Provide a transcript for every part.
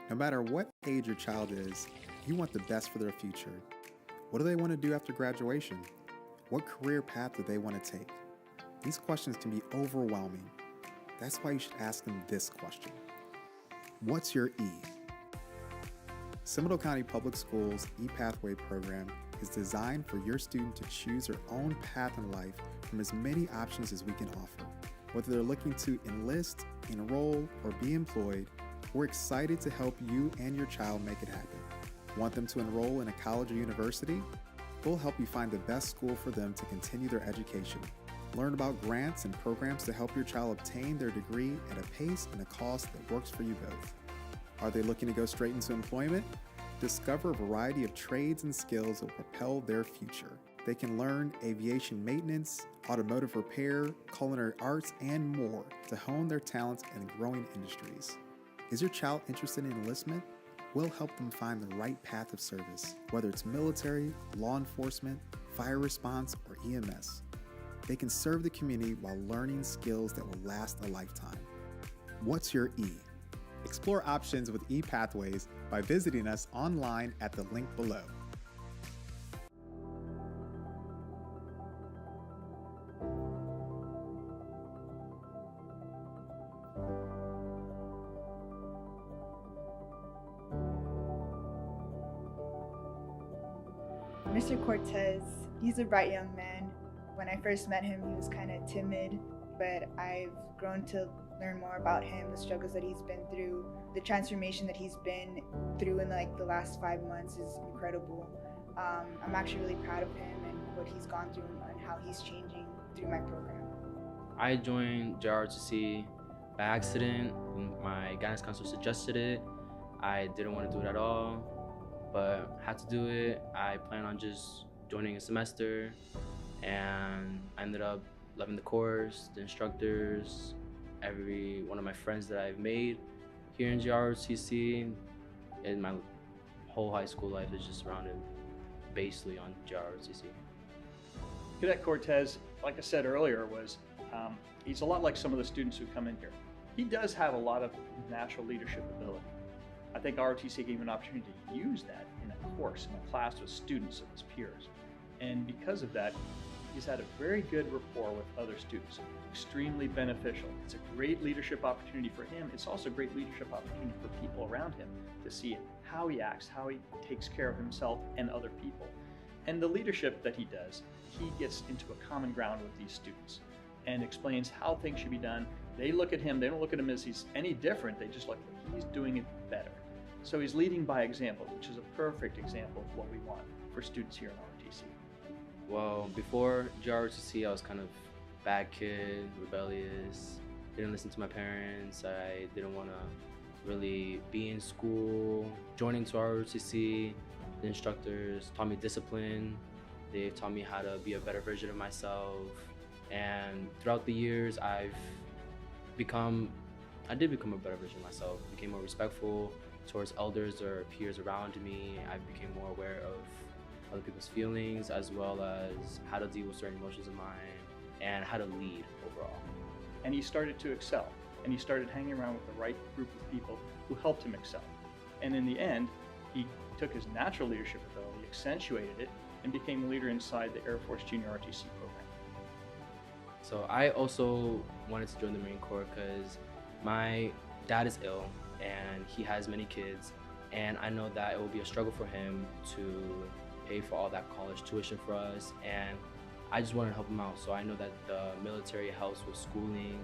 No matter what age your child is, you want the best for their future. What do they want to do after graduation? What career path do they want to take? These questions can be overwhelming. That's why you should ask them this question. What's your E? Seminole County Public Schools ePathway program is designed for your student to choose their own path in life from as many options as we can offer. Whether they're looking to enlist, enroll, or be employed, we're excited to help you and your child make it happen. Want them to enroll in a college or university? We'll help you find the best school for them to continue their education. Learn about grants and programs to help your child obtain their degree at a pace and a cost that works for you both. Are they looking to go straight into employment? Discover a variety of trades and skills that will propel their future. They can learn aviation maintenance, automotive repair, culinary arts, and more to hone their talents in growing industries. Is your child interested in enlistment? We'll help them find the right path of service, whether it's military, law enforcement, fire response, or EMS. They can serve the community while learning skills that will last a lifetime. What's your E? Explore options with ePathways by visiting us online at the link below. Mr. Cortez, he's a bright young man. When I first met him, he was kind of timid, but I've grown to learn more about him, the struggles that he's been through, the transformation that he's been through in the last 5 months is incredible. I'm actually really proud of him and what he's gone through and how he's changing through my program. I joined JROTC by accident. My guidance counselor suggested it. I didn't want to do it at all, but had to do it. I plan on just joining a semester, and I ended up loving the course, the instructors, every one of my friends that I've made here in JROTC, and my whole high school life is just surrounded basically on JROTC. Cadet Cortez, like I said earlier, he's a lot like some of the students who come in here. He does have a lot of natural leadership ability. I think ROTC gave him an opportunity to use that in a course, in a class with students of his peers. And because of that, he's had a very good rapport with other students, extremely beneficial. It's a great leadership opportunity for him. It's also a great leadership opportunity for people around him to see how he acts, how he takes care of himself and other people. And the leadership that he does, he gets into a common ground with these students and explains how things should be done. They look at him, they don't look at him as he's any different, they just look like he's doing it better. So he's leading by example, which is a perfect example of what we want for students here in ROTC. Well, before JROTC, I was kind of bad kid, rebellious, didn't listen to my parents, I didn't want to really be in school. Joining to ROTC, the instructors taught me discipline, they taught me how to be a better version of myself, and throughout the years I did become a better version of myself, became more respectful towards elders or peers around me. I became more aware of other people's feelings, as well as how to deal with certain emotions of mine and how to lead overall. And he started to excel, and he started hanging around with the right group of people who helped him excel. And in the end, he took his natural leadership ability, accentuated it, and became a leader inside the Air Force Junior ROTC program. So I also wanted to join the Marine Corps because my dad is ill and he has many kids, and I know that it will be a struggle for him to pay for all that college tuition for us, and I just wanted to help him out. So I know that the military helps with schooling,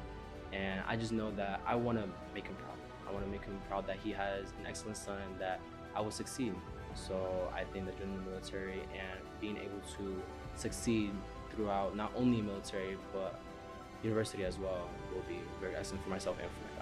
and I just know that I want to make him proud. I want to make him proud that he has an excellent son and that I will succeed. So I think that joining the military and being able to succeed throughout not only military but university as well will be very excellent for myself and for my family.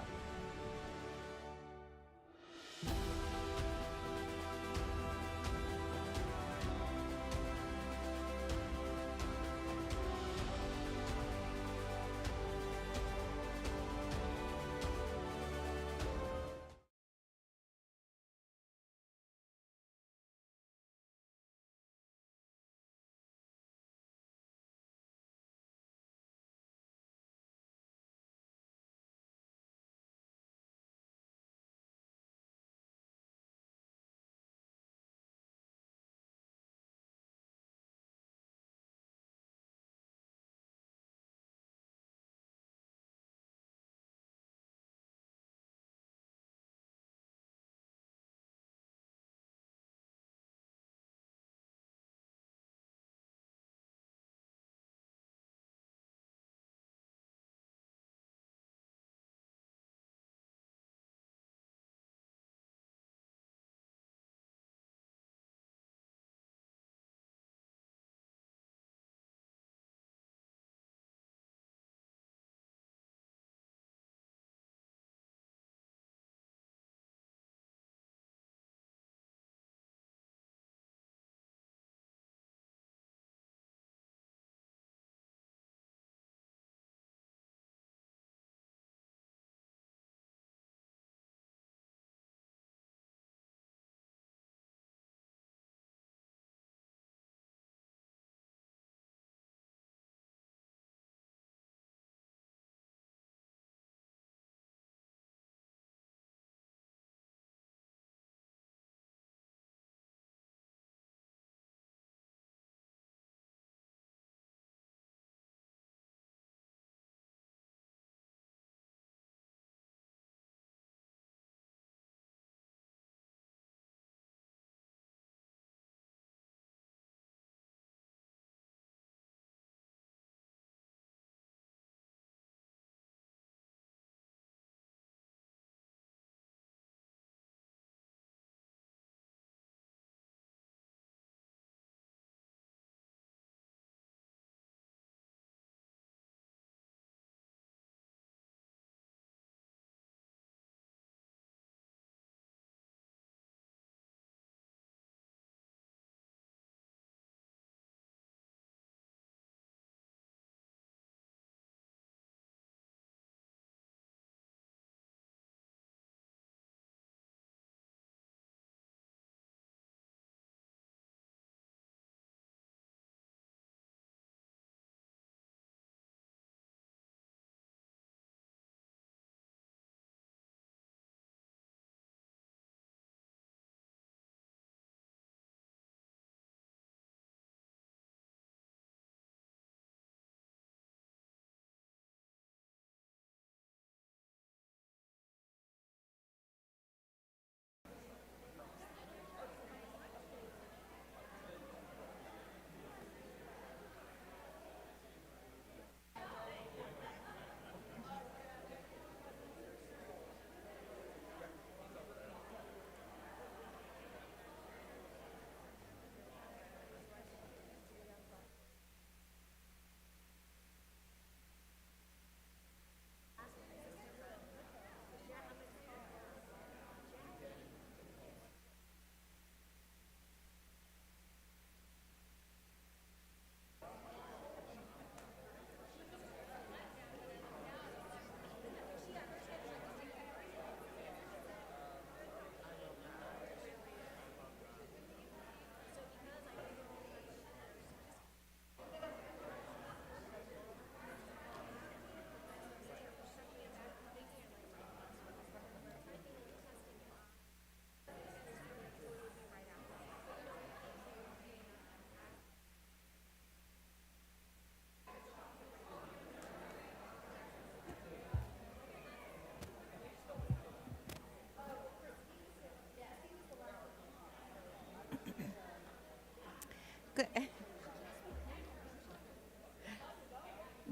Good.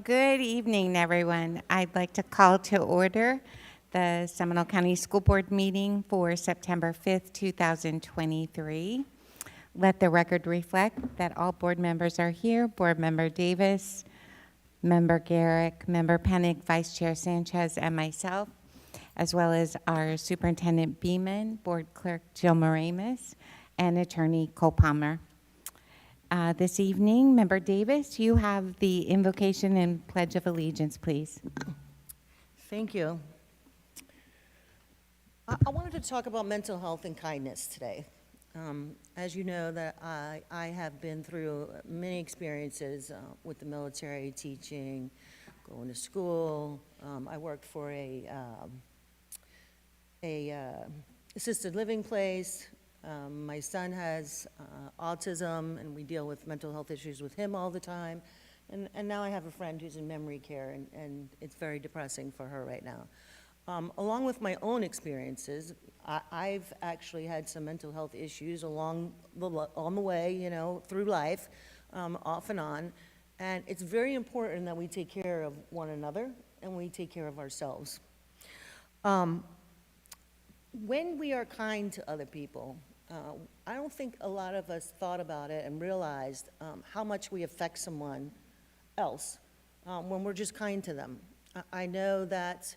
Good evening, everyone. I'd like to call to order the Seminole County School Board meeting for September 5th, 2023. Let the record reflect that all board members are here. Board Member Davis, Member Garrick, Member Penick, Vice Chair Sanchez, and myself, as well as our Superintendent Beeman, Board Clerk Jill Moramis, and Attorney Cole Palmer. This evening, Member Davis, you have the invocation and Pledge of Allegiance, please. Thank you. I wanted to talk about mental health and kindness today. As you know, that I have been through many experiences with the military, teaching, going to school. I worked for a assisted living place. My son has autism, and we deal with mental health issues with him all the time. And now I have a friend who's in memory care, and it's very depressing for her right now. Along with my own experiences, I've actually had some mental health issues on the way, you know, through life, off and on. And it's very important that we take care of one another and we take care of ourselves. When we are kind to other people, I don't think a lot of us thought about it and realized how much we affect someone else when we're just kind to them. I know that,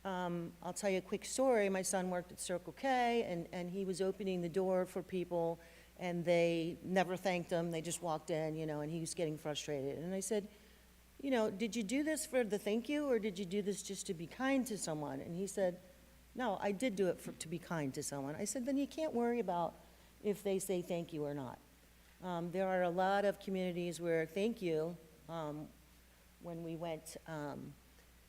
I'll tell you a quick story. My son worked at Circle K, and he was opening the door for people, and they never thanked him. They just walked in, you know, and he was getting frustrated. And I said, you know, did you do this for the thank you, or did you do this just to be kind to someone? And he said, no, I did do it to be kind to someone. I said, then you can't worry about if they say thank you or not. There are a lot of communities where thank you, when we went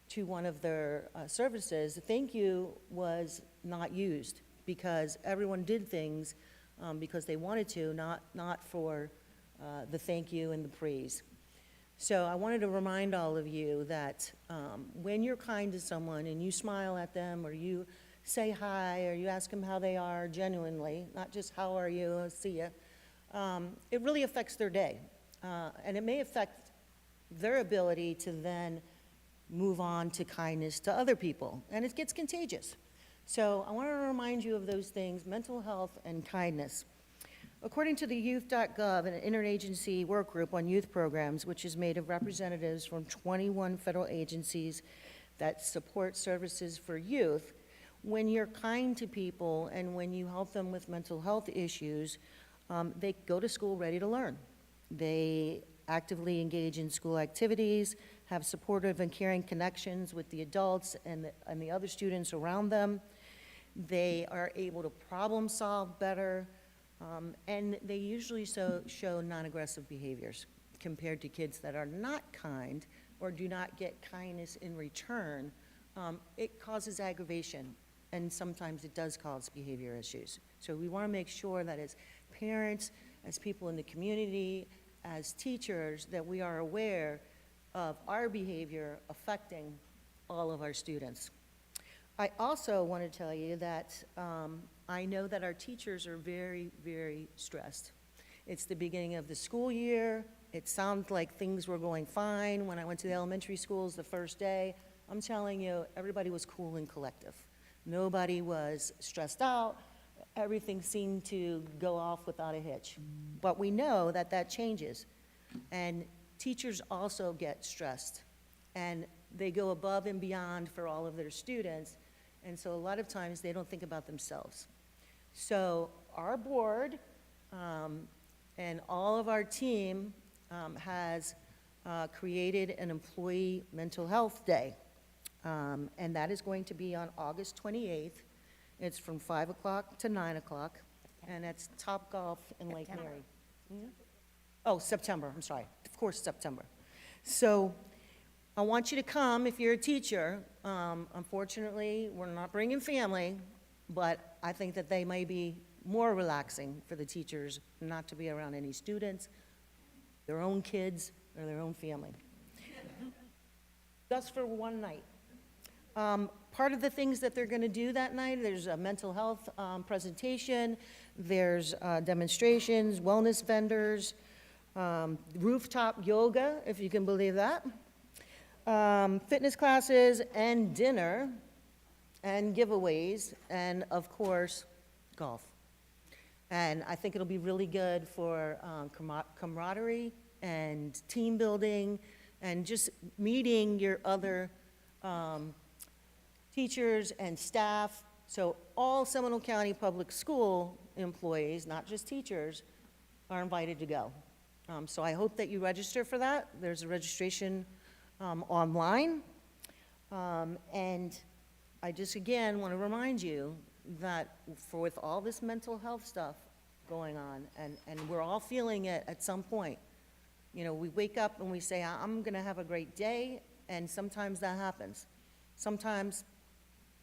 to one of their services, thank you was not used because everyone did things because they wanted to, not for the thank you and the praise. So I wanted to remind all of you that when you're kind to someone and you smile at them, or you say hi, or you ask them how they are genuinely, not just how are you, see ya, it really affects their day. And it may affect their ability to then move on to kindness to other people, and it gets contagious. So I want to remind you of those things, mental health and kindness. According to the youth.gov, an interagency work group on youth programs, which is made of representatives from 21 federal agencies that support services for youth, when you're kind to people and when you help them with mental health issues, they go to school ready to learn. They actively engage in school activities, have supportive and caring connections with the adults and the other students around them. They are able to problem solve better, and they usually show non-aggressive behaviors compared to kids that are not kind or do not get kindness in return. It causes aggravation, and sometimes it does cause behavior issues. So we want to make sure that as parents, as people in the community, as teachers, that we are aware of our behavior affecting all of our students. I also want to tell you that I know that our teachers are very, very stressed. It's the beginning of the school year. It sounds like things were going fine. When I went to the elementary schools the first day, I'm telling you, everybody was cool and collective. Nobody was stressed out. Everything seemed to go off without a hitch. But we know that that changes. And teachers also get stressed. And they go above and beyond for all of their students. And so a lot of times they don't think about themselves. So our board and all of our team has created an employee mental health day. And that is going to be on August 28th. It's from 5 o'clock to 9 o'clock, and it's Top Golf in Lake Mary. Mm-hmm. Oh, September, I'm sorry. Of course, September. So I want you to come if you're a teacher. Unfortunately, we're not bringing family, but I think that they may be more relaxing for the teachers not to be around any students, their own kids, or their own family. Just for one night. Part of the things that they're going to do that night, there's a mental health presentation, there's demonstrations, wellness vendors, rooftop yoga, if you can believe that, fitness classes and dinner and giveaways, and of course, golf. And I think it'll be really good for camaraderie and team building and just meeting your other teachers and staff. So all Seminole County Public School employees, not just teachers, are invited to go. So I hope that you register for that. There's a registration online. And I just, again, want to remind you that with all this mental health stuff going on, and we're all feeling it at some point, you know, we wake up and we say, I'm going to have a great day, and sometimes that happens. Sometimes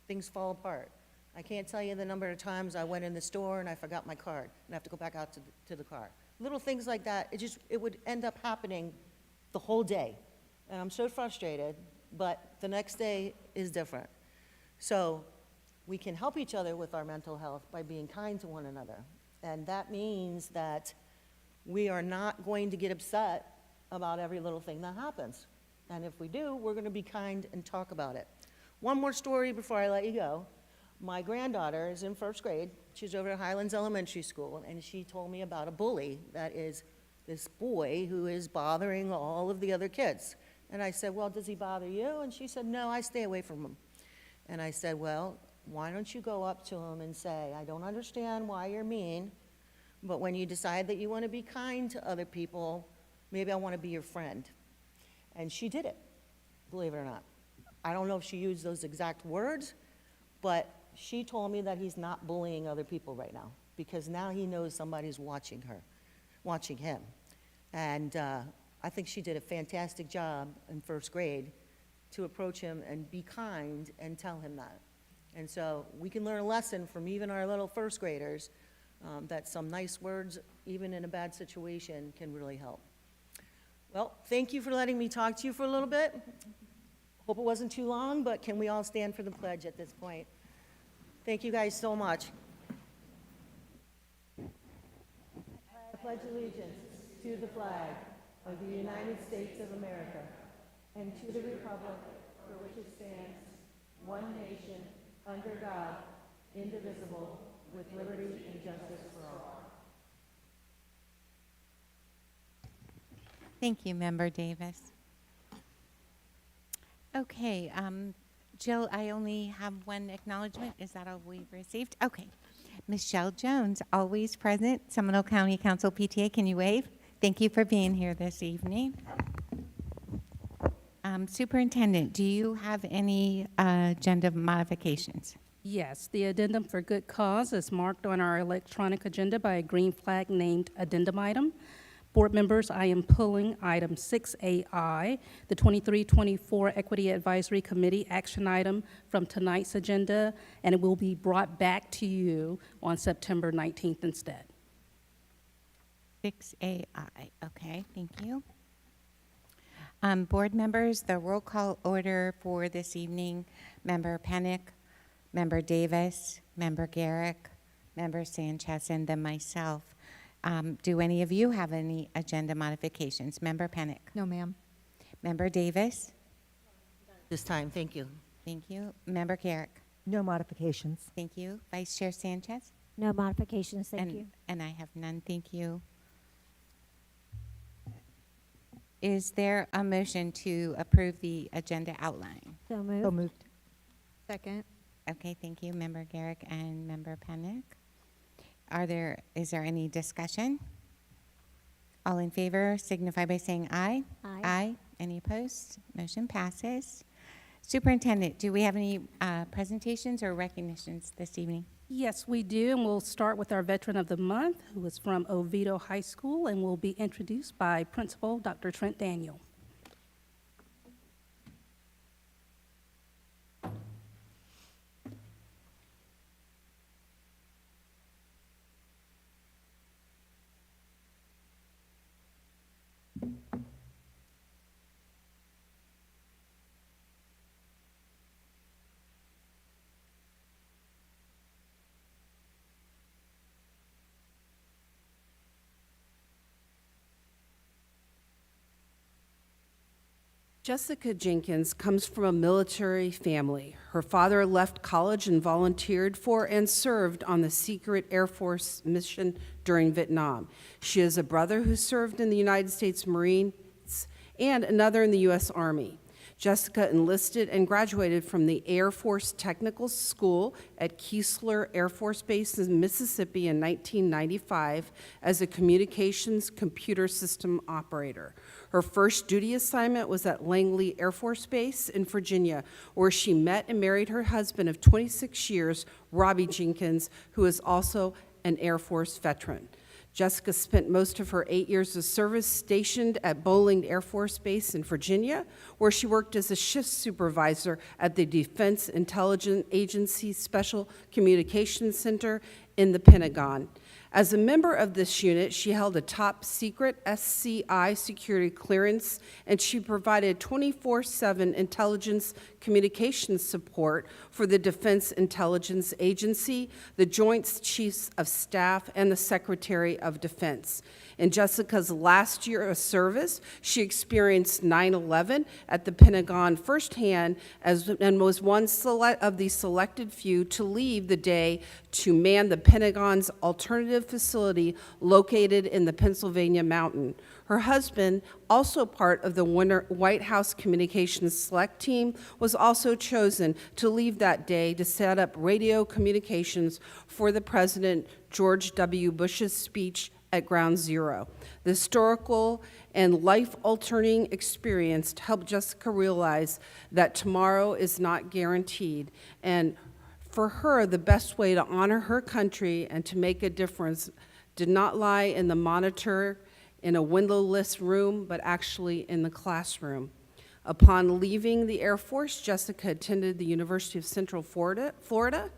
things fall apart. I can't tell you the number of times I went in the store and I forgot my card, and I have to go back out to the car. Little things like that, it would end up happening the whole day. And I'm so frustrated, but the next day is different. So we can help each other with our mental health by being kind to one another. And that means that we are not going to get upset about every little thing that happens. And if we do, we're going to be kind and talk about it. One more story before I let you go. My granddaughter is in first grade. She's over at Highlands Elementary School, and she told me about a bully that is this boy who is bothering all of the other kids. And I said, well, does he bother you? And she said, no, I stay away from him. And I said, well, why don't you go up to him and say, I don't understand why you're mean, but when you decide that you want to be kind to other people, maybe I want to be your friend. And she did it, believe it or not. I don't know if she used those exact words, but she told me that he's not bullying other people right now, because now he knows somebody's watching him. And I think she did a fantastic job in first grade to approach him and be kind and tell him that. And so we can learn a lesson from even our little first graders that some nice words, even in a bad situation, can really help. Well, thank you for letting me talk to you for a little bit. Hope it wasn't too long, but can we all stand for the pledge at this point? Thank you guys so much. I pledge allegiance to the flag of the United States of America and to the republic for which it stands, one nation, under God, indivisible, with liberty and justice for all. Thank you, Member Davis. Okay, Jill, I only have one acknowledgement. Is that all we've received? Okay. Michelle Jones, always present, Seminole County Council PTA. Can you wave? Thank you for being here this evening. Superintendent, do you have any agenda modifications? Yes, the addendum for good cause is marked on our electronic agenda by a green flag named addendum item. Board members, I am pulling item 6AI, the 23-24 Equity Advisory Committee action item from tonight's agenda, and it will be brought back to you on September 19th instead. 6AI, okay, thank you. Board members, the roll call order for this evening, Member Penick, Member Davis, Member Garrick, Member Sanchez, and then myself. Do any of you have any agenda modifications? Member Penick? No, ma'am. Member Davis? This time, thank you. Thank you. Member Garrick? No modifications. Thank you. Vice Chair Sanchez? No modifications, thank you. And I have none, thank you. Is there a motion to approve the agenda outline? So moved. So moved. Second. Okay, thank you, Member Garrick and Member Penick. Is there any discussion? All in favor signify by saying aye. Aye. Aye. Any opposed? Motion passes. Superintendent, do we have any presentations or recognitions this evening? Yes, we do, and we'll start with our Veteran of the Month, who is from Oviedo High School, and will be introduced by Principal Dr. Trent Daniel. Jessica Jenkins comes from a military family. Her father left college and volunteered for and served on the secret Air Force mission during Vietnam. She has a brother who served in the United States Marines and another in the U.S. Army. Jessica enlisted and graduated from the Air Force Technical School at Keesler Air Force Base in Mississippi in 1995 as a communications computer system operator. Her first duty assignment was at Langley Air Force Base in Virginia, where she met and married her husband of 26 years, Robbie Jenkins, who is also an Air Force veteran. Jessica spent most of her 8 years of service stationed at Bowling Air Force Base in Virginia, where she worked as a shift supervisor at the Defense Intelligence Agency Special Communications Center in the Pentagon. As a member of this unit, she held a top secret SCI security clearance, and she provided 24/7 intelligence communications support for the Defense Intelligence Agency, the Joint Chiefs of Staff, and the Secretary of Defense. In Jessica's last year of service, she experienced 9/11 at the Pentagon firsthand and was one of the selected few to leave the day to man the Pentagon's alternative facility located in the Pennsylvania Mountain. Her husband, also part of the White House Communications Select Team, was also chosen to leave that day to set up radio communications for the President George W. Bush's speech at Ground Zero. The historical and life-altering experience helped Jessica realize that tomorrow is not guaranteed, and for her, the best way to honor her country and to make a difference did not lie in the monitor in a windowless room, but actually in the classroom. Upon leaving the Air Force, Jessica attended the University of Central Florida,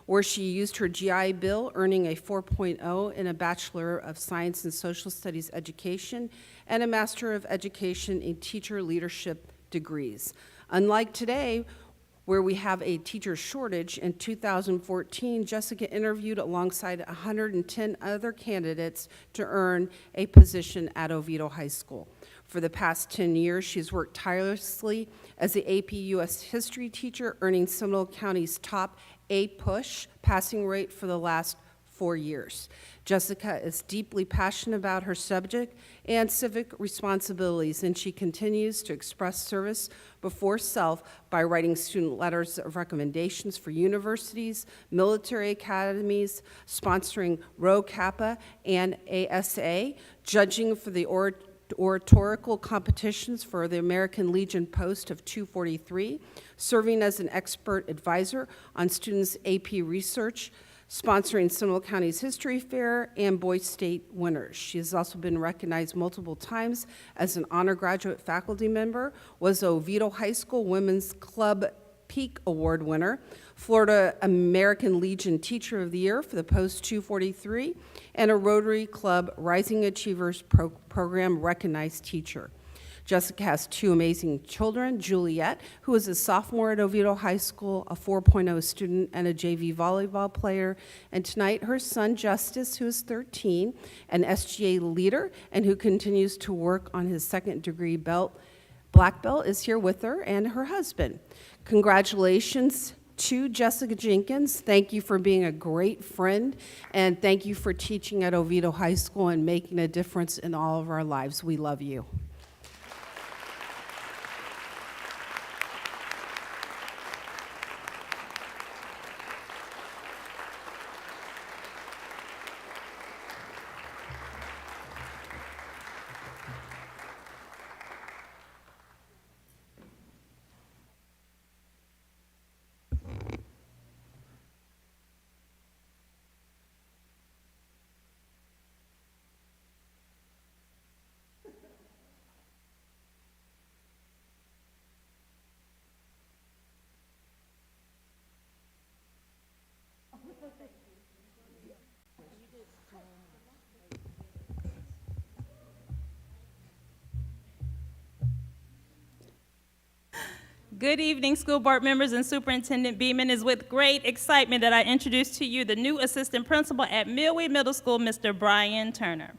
where she used her GI Bill, earning a 4.0 in a Bachelor of Science in Social Studies education and a Master of Education in Teacher Leadership degrees. Unlike today, where we have a teacher shortage, in 2014, Jessica interviewed alongside 110 other candidates to earn a position at Oviedo High School. For the past 10 years, she's worked tirelessly as the AP US History teacher, earning Seminole County's top A-push passing rate for the last 4 years. Jessica is deeply passionate about her subject and civic responsibilities, and she continues to express service before self by writing student letters of recommendations for universities, military academies, sponsoring Rho Kappa and ASA, judging for the oratorical competitions for the American Legion Post of 243, serving as an expert advisor on students' AP research, sponsoring Seminole County's History Fair, and Boy State winners. She has also been recognized multiple times as an honor graduate faculty member, was Oviedo High School Women's Club Peak Award winner, Florida American Legion Teacher of the Year for the Post 243, and a Rotary Club Rising Achievers Program recognized teacher. Jessica has 2 amazing children, Juliet, who is a sophomore at Oviedo High School, a 4.0 student, and a JV volleyball player. And tonight, her son, Justice, who is 13, an SGA leader, and who continues to work on his second-degree black belt, is here with her and her husband. Congratulations to Jessica Jenkins. Thank you for being a great friend, and thank you for teaching at Oviedo High School and making a difference in all of our lives. We love you. Good evening, school board members and Superintendent Beeman. It's with great excitement that I introduce to you the new assistant principal at Millway Middle School, Mr. Brian Turner.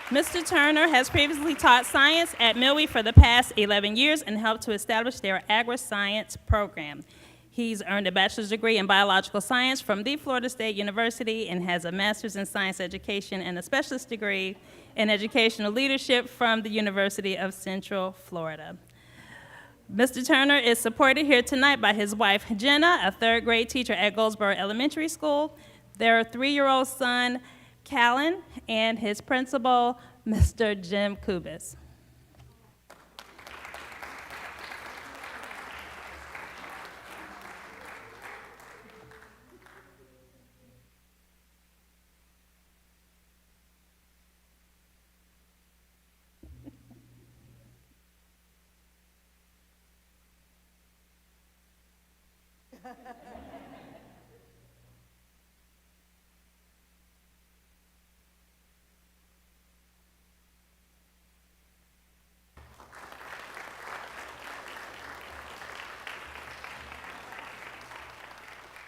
Mr. Turner has previously taught science at Milwee for the past 11 years and helped to establish their agri-science program. He's earned a bachelor's degree in biological science from the Florida State University and has a master's in science education and a specialist degree in educational leadership from the University of Central Florida. Mr. Turner is supported here tonight by his wife, Jenna, a third grade teacher at Goldsboro Elementary School, their 3-year-old son, Callan, and his principal, Mr. Jim Kubis.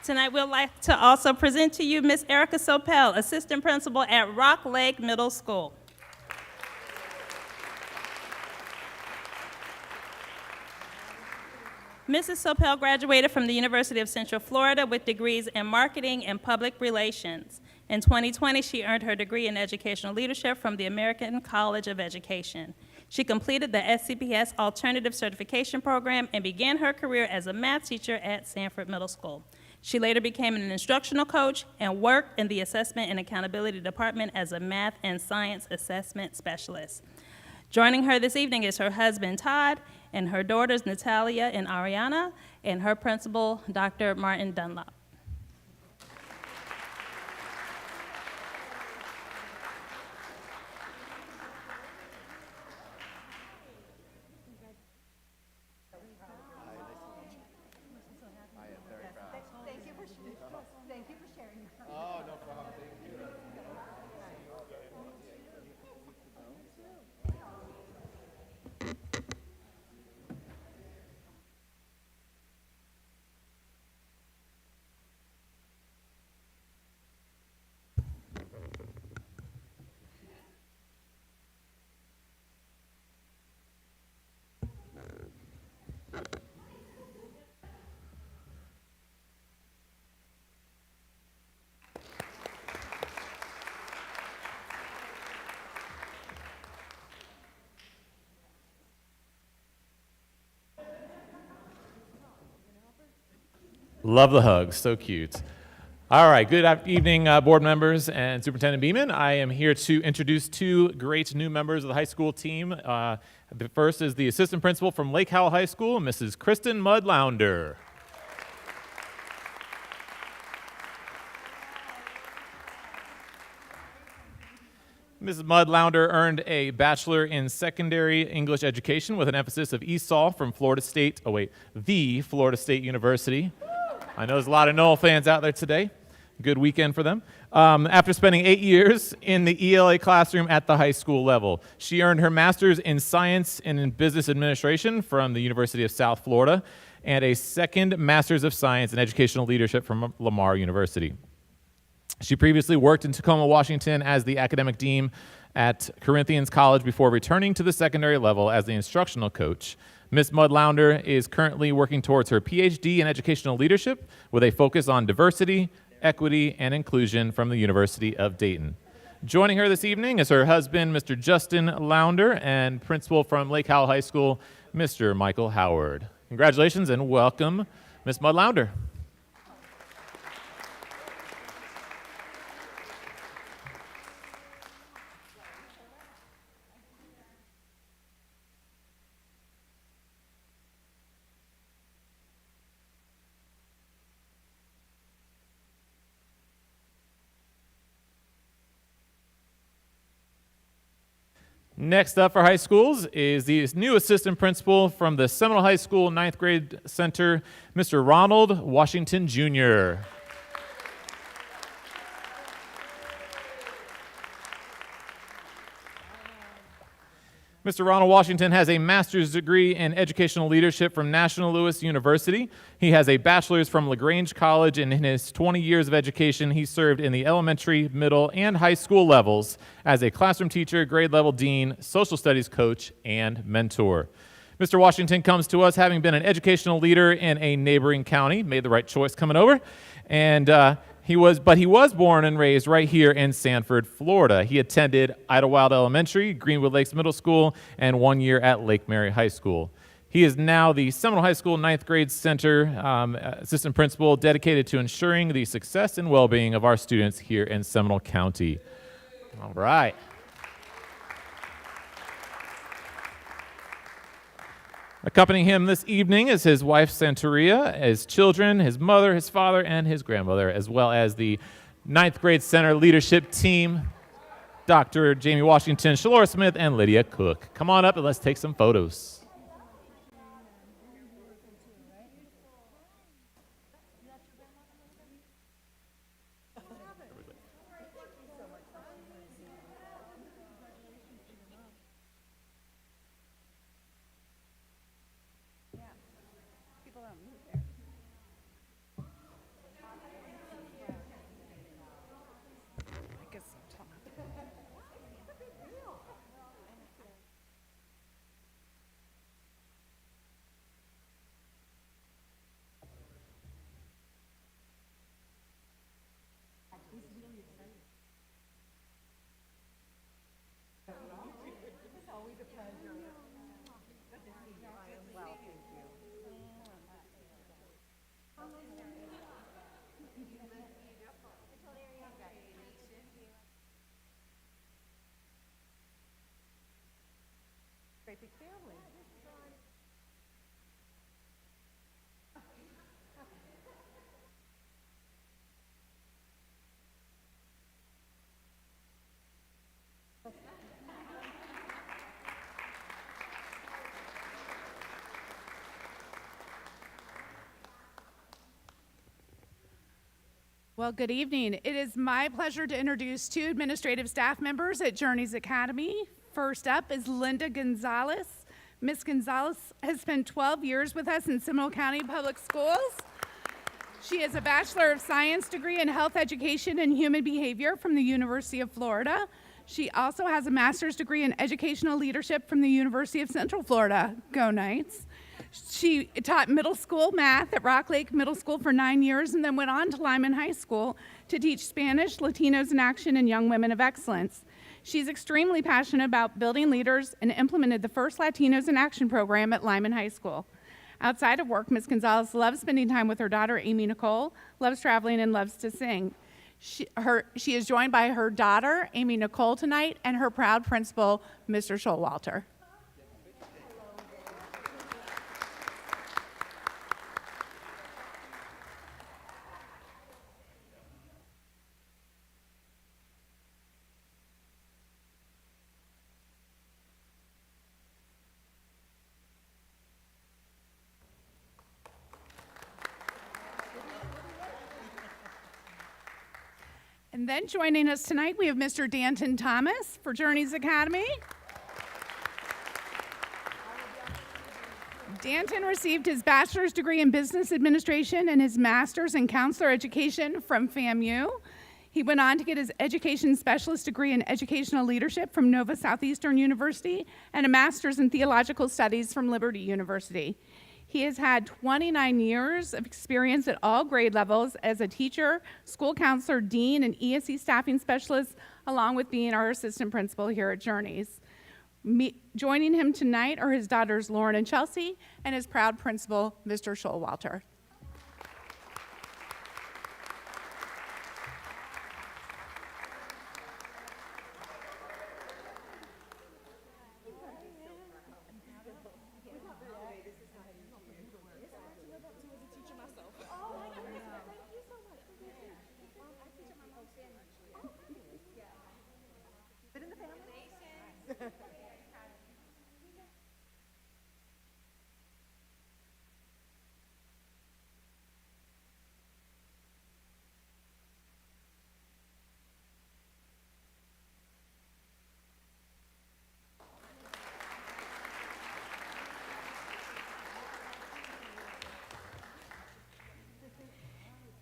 Tonight, we'd like to also present to you Miss Erica Sopel, Assistant Principal at Rock Lake Middle School. Mrs. Sopel graduated from the University of Central Florida with degrees in marketing and public relations. In 2020, she earned her degree in educational leadership from the American College of Education. She completed the SCPS Alternative Certification Program and began her career as a math teacher at Sanford Middle School. She later became an instructional coach and worked in the Assessment and Accountability Department as a math and science assessment specialist. Joining her this evening is her husband, Todd, and her daughters, Natalia and Ariana, and her principal, Dr. Martin Dunlop. Love the hug, so cute. All right, good evening, board members and Superintendent Beeman. I am here to introduce two great new members of the high school team. The first is the assistant principal from Lake Howell High School, Mrs. Kristen Mudlounder. Mrs. Mudlounder earned a Bachelor in Secondary English Education with an emphasis of ESOL from the Florida State University. I know there's a lot of Noel fans out there today. Good weekend for them. After spending 8 years in the ELA classroom at the high school level, she earned her master's in science and in business administration from the University of South Florida and a second master's of science in educational leadership from Lamar University. She previously worked in Tacoma, Washington as the academic dean at Corinthians College before returning to the secondary level as the instructional coach. Ms. Mudlounder is currently working towards her PhD in educational leadership with a focus on diversity, equity, and inclusion from the University of Dayton. Joining her this evening is her husband, Mr. Justin Lounder, and principal from Lake Howell High School, Mr. Michael Howard. Congratulations and welcome, Ms. Mudlounder. Next up for high schools is the new assistant principal from the Seminole High School 9th grade center, Mr. Ronald Washington, Jr. Mr. Ronald Washington has a master's degree in educational leadership from National Louis University. He has a bachelor's from LaGrange College, and in his 20 years of education, he served in the elementary, middle, and high school levels as a classroom teacher, grade level dean, social studies coach, and mentor. Mr. Washington comes to us having been an educational leader in a neighboring county, made the right choice coming over, and he was born and raised right here in Sanford, Florida. He attended Idlewild Elementary, Greenwood Lakes Middle School, and 1 year at Lake Mary High School. He is now the Seminole High School 9th grade center assistant principal, dedicated to ensuring the success and well-being of our students here in Seminole County. All right. Accompanying him this evening is his wife, Santeria, his children, his mother, his father, and his grandmother, as well as the 9th grade center leadership team, Dr. Jamie Washington, Shalora Smith, and Lydia Cook. Come on up and let's take some photos. Well, good evening. It is my pleasure to introduce two administrative staff members at Journeys Academy. First up is Linda Gonzalez. Ms. Gonzalez has spent 12 years with us in Seminole County Public Schools. She has a Bachelor of Science degree in Health Education and Human Behavior from the University of Florida. She also has a master's degree in Educational Leadership from the University of Central Florida. Go Knights. She taught middle school math at Rock Lake Middle School for 9 years and then went on to Lyman High School to teach Spanish, Latinos in Action, and Young Women of Excellence. She's extremely passionate about building leaders and implemented the first Latinos in Action program at Lyman High School. Outside of work, Ms. Gonzalez loves spending time with her daughter, Amy Nicole, loves traveling, and loves to sing. She is joined by her daughter, Amy Nicole, tonight, and her proud principal, Mr. Showalter. And then joining us tonight, we have Mr. Danton Thomas for Journeys Academy. Danton received his bachelor's degree in business administration and his master's in counselor education from FAMU. He went on to get his education specialist degree in educational leadership from Nova Southeastern University and a master's in theological studies from Liberty University. He has had 29 years of experience at all grade levels as a teacher, school counselor, dean, and ESE staffing specialist, along with being our assistant principal here at Journeys. Joining him tonight are his daughters Lauren and Chelsea, and his proud principal, Mr. Showalter.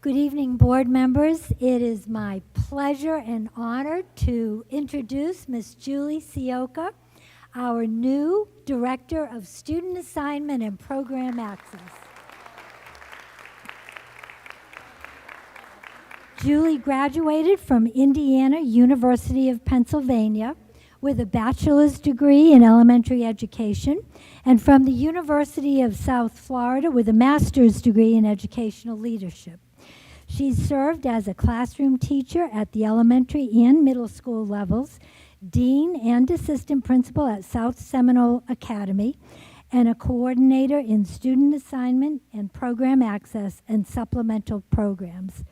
Good evening, board members. It is my pleasure and honor to introduce Ms. Julie Sioka, our new Director of Student Assignment and Program Access. Julie graduated from Indiana University of Pennsylvania with a bachelor's degree in elementary education, and from the University of South Florida with a master's degree in educational leadership. She's served as a classroom teacher at the elementary and middle school levels, dean and assistant principal at South Seminole Academy, and a coordinator in student assignment and program access and supplemental programs.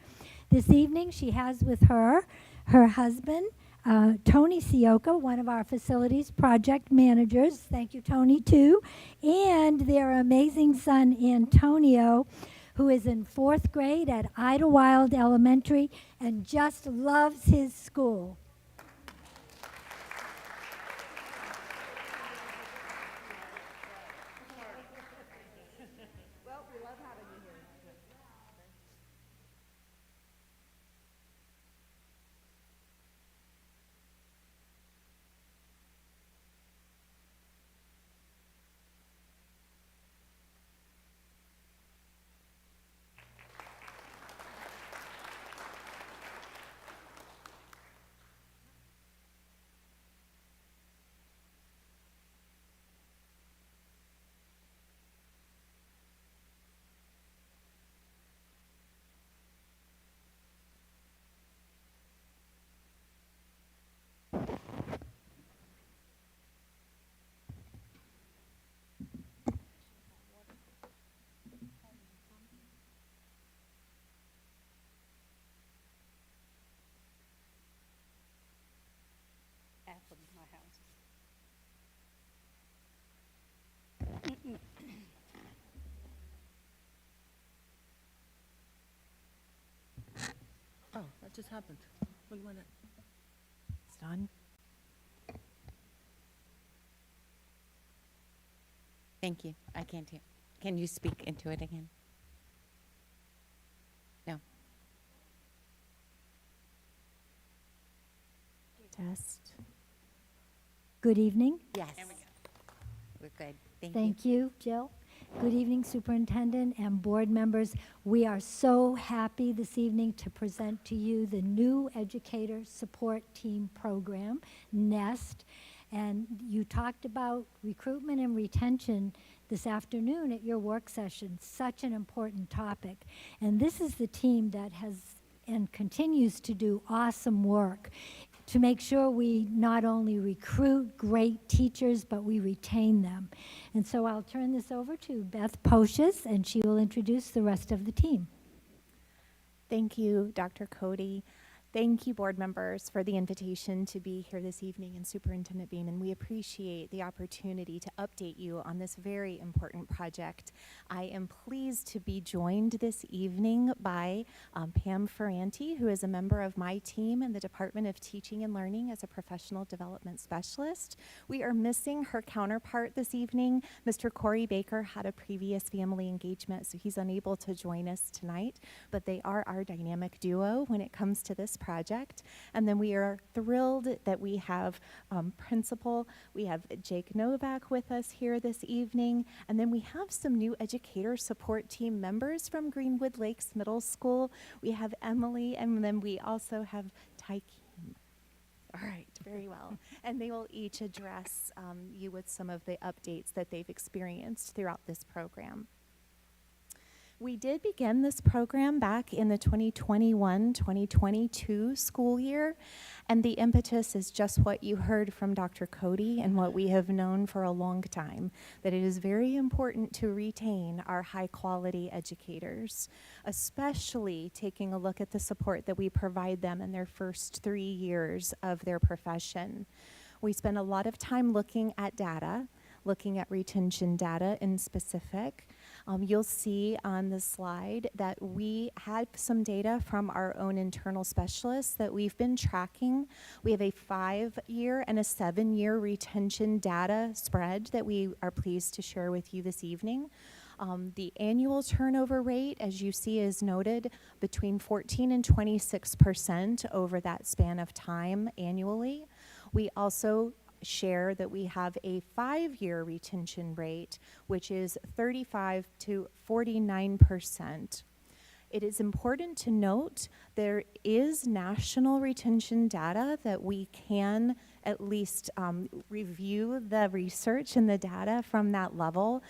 This evening, she has with her husband, Tony Sioka, one of our facilities project managers. Thank you, Tony, too. And their amazing son, Antonio, who is in 4th grade at Idlewild Elementary and just loves his school. Oh, that just happened. Look at that. It's done. Thank you. I can't hear. Can you speak into it again? No. Test. Good evening. Yes. There we go. We're good. Thank you. Thank you, Jill. Good evening, Superintendent and board members. We are so happy this evening to present to you the new Educator Support Team Program, NEST. And you talked about recruitment and retention this afternoon at your work session, such an important topic. And this is the team that has and continues to do awesome work to make sure we not only recruit great teachers, but we retain them. And so I'll turn this over to Beth Pocious, and she will introduce the rest of the team. Thank you, Dr. Cody. Thank you, board members, for the invitation to be here this evening, and Superintendent Beeman. We appreciate the opportunity to update you on this very important project. I am pleased to be joined this evening by Pam Ferranti, who is a member of my team in the Department of Teaching and Learning as a professional development specialist. We are missing her counterpart this evening. Mr. Corey Baker had a previous family engagement, so he's unable to join us tonight, but they are our dynamic duo when it comes to this project. And then we are thrilled that we have we have Jake Novak with us here this evening, and then we have some new educator support team members from Greenwood Lakes Middle School. We have Emily, and then we also have Tykeem. All right, very well. And they will each address you with some of the updates that they've experienced throughout this program. We did begin this program back in the 2021-2022 school year, and the impetus is just what you heard from Dr. Cody and what we have known for a long time, that it is very important to retain our high-quality educators, especially taking a look at the support that we provide them in their first 3 years of their profession. We spend a lot of time looking at data, looking at retention data in specific. You'll see on the slide that we had some data from our own internal specialists that we've been tracking. We have a 5-year and a 7-year retention data spread that we are pleased to share with you this evening. The annual turnover rate, as you see, is noted between 14 and 26% over that span of time annually. We also share that we have a 5-year retention rate, which is 35 to 49%. It is important to note there is national retention data that we can at least review the research and the data from that level.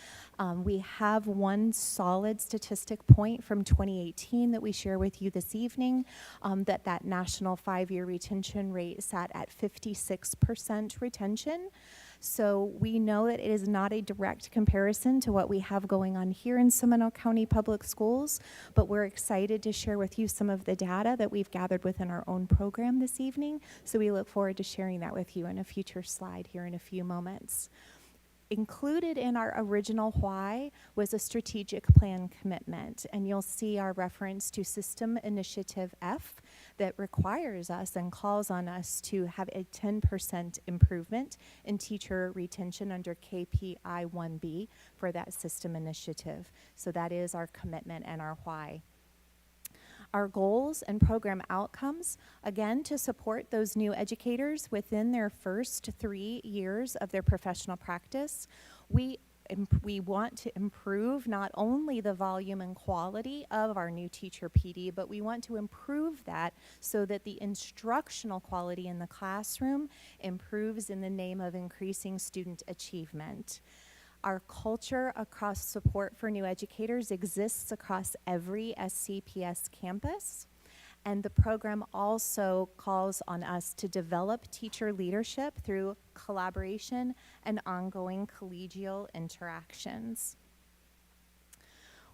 We have one solid statistic point from 2018 that we share with you this evening, that national 5-year retention rate sat at 56% retention. So we know that it is not a direct comparison to what we have going on here in Seminole County Public Schools, but we're excited to share with you some of the data that we've gathered within our own program this evening. So we look forward to sharing that with you in a future slide here in a few moments. Included in our original why was a strategic plan commitment, and you'll see our reference to System Initiative F that requires us and calls on us to have a 10% improvement in teacher retention under KPI 1B for that system initiative. So that is our commitment and our why. Our goals and program outcomes, again, to support those new educators within their first 3 years of their professional practice. We want to improve not only the volume and quality of our new teacher PD, but we want to improve that so that the instructional quality in the classroom improves in the name of increasing student achievement. Our culture across support for new educators exists across every SCPS campus, and the program also calls on us to develop teacher leadership through collaboration and ongoing collegial interactions.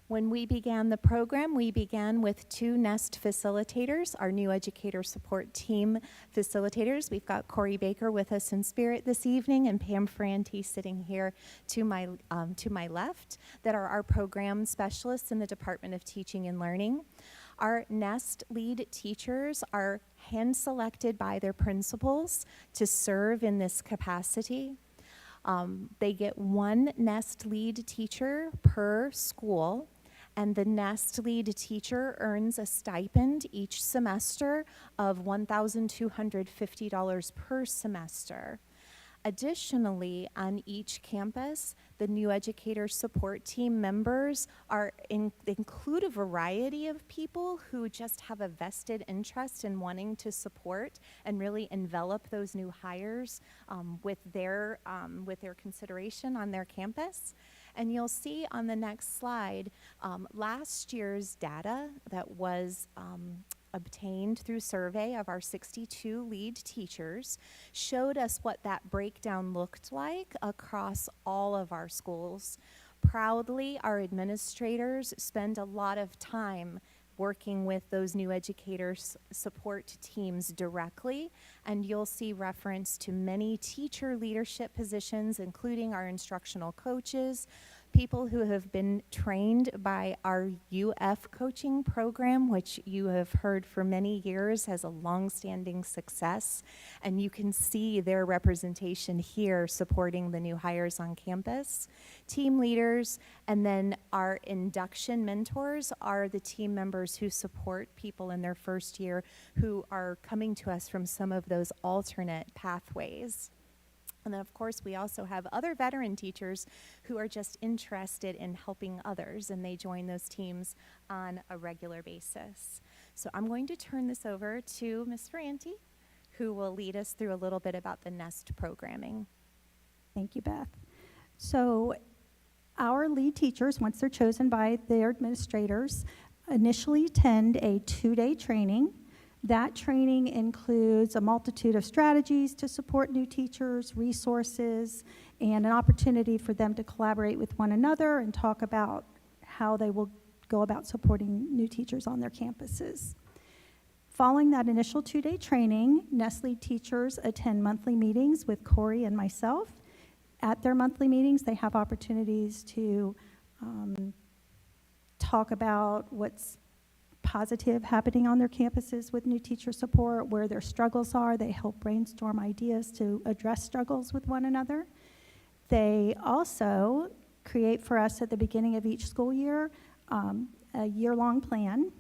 When we began the program, we began with 2 NEST facilitators, our new educator support team facilitators. We've got Corey Baker with us in spirit this evening and Pam Franti sitting here to my left, that are our program specialists in the Department of Teaching and Learning. Our NEST lead teachers are hand-selected by their principals to serve in this capacity. They get 1 NEST lead teacher per school, and the NEST lead teacher earns a stipend each semester of $1,250 per semester. Additionally, on each campus, the new educator support team members include a variety of people who just have a vested interest in wanting to support and really envelop those new hires with their consideration on their campus. And you'll see on the next slide, last year's data that was obtained through survey of our 62 lead teachers showed us what that breakdown looked like across all of our schools. Proudly, our administrators spend a lot of time working with those new educators support teams directly, and you'll see reference to many teacher leadership positions, including our instructional coaches, people who have been trained by our UF coaching program, which you have heard for many years has a long-standing success, and you can see their representation here supporting the new hires on campus. Team leaders, and then our induction mentors are the team members who support people in their first year who are coming to us from some of those alternate pathways. And then, of course, we also have other veteran teachers who are just interested in helping others, and they join those teams on a regular basis. So I'm going to turn this over to Ms. Ferranti, who will lead us through a little bit about the NEST programming. Thank you, Beth. So our lead teachers, once they're chosen by their administrators, initially attend a 2-day training. That training includes a multitude of strategies to support new teachers, resources, and an opportunity for them to collaborate with one another and talk about how they will go about supporting new teachers on their campuses. Following that initial 2-day training, NEST lead teachers attend monthly meetings with Corey and myself. At their monthly meetings, they have opportunities to talk about what's positive happening on their campuses with new teacher support, where their struggles are. They help brainstorm ideas to address struggles with one another. They also create for us at the beginning of each school year a year-long plan.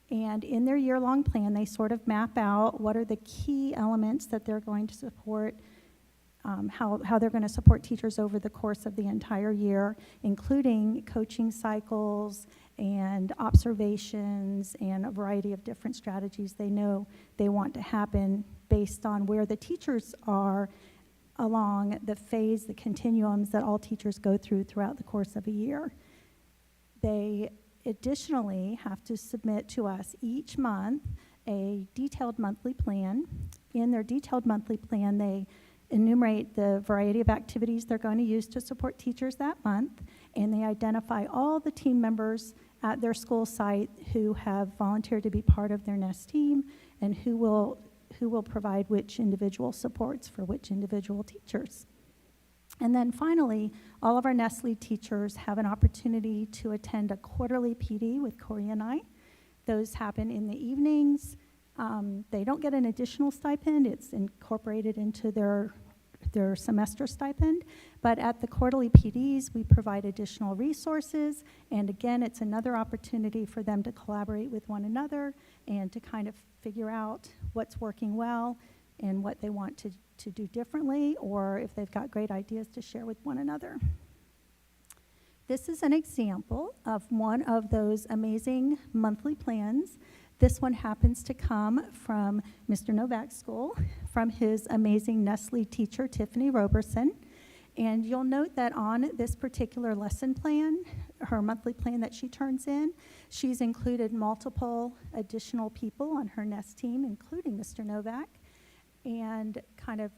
And in their year-long plan, they sort of map out what are the key elements that they're going to support, how they're going to support teachers over the course of the entire year, including coaching cycles and observations and a variety of different strategies they know they want to happen based on where the teachers are along the phase, the continuums that all teachers go through throughout the course of a year. They additionally have to submit to us each month a detailed monthly plan. In their detailed monthly plan, they enumerate the variety of activities they're going to use to support teachers that month, and they identify all the team members at their school site who have volunteered to be part of their NEST team and who will provide which individual supports for which individual teachers. And then finally, all of our NEST lead teachers have an opportunity to attend a quarterly PD with Corey and I. Those happen in the evenings. They don't get an additional stipend. It's incorporated into their semester stipend. But at the quarterly PDs, we provide additional resources. And again, it's another opportunity for them to collaborate with one another and to kind of figure out what's working well and what they want to do differently, or if they've got great ideas to share with one another. This is an example of one of those amazing monthly plans. This one happens to come from Mr. Novak's school, from his amazing NEST lead teacher, Tiffany Roberson. And you'll note that on this particular lesson plan, her monthly plan that she turns in, she's included multiple additional people on her NEST team, including Mr. Novak, and kind of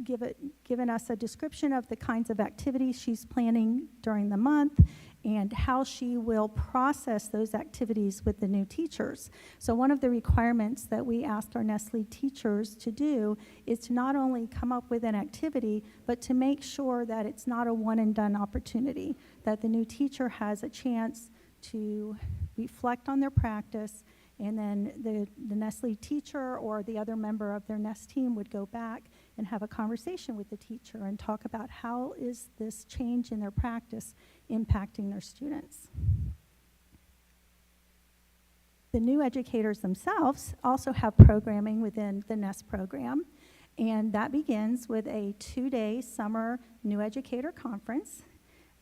given us a description of the kinds of activities she's planning during the month and how she will process those activities with the new teachers. So one of the requirements that we asked our NEST lead teachers to do is to not only come up with an activity, but to make sure that it's not a one and done opportunity, that the new teacher has a chance to reflect on their practice, and then the NEST lead teacher or the other member of their NEST team would go back and have a conversation with the teacher and talk about how is this change in their practice impacting their students. The new educators themselves also have programming within the NEST program, and that begins with a 2-day summer new educator conference.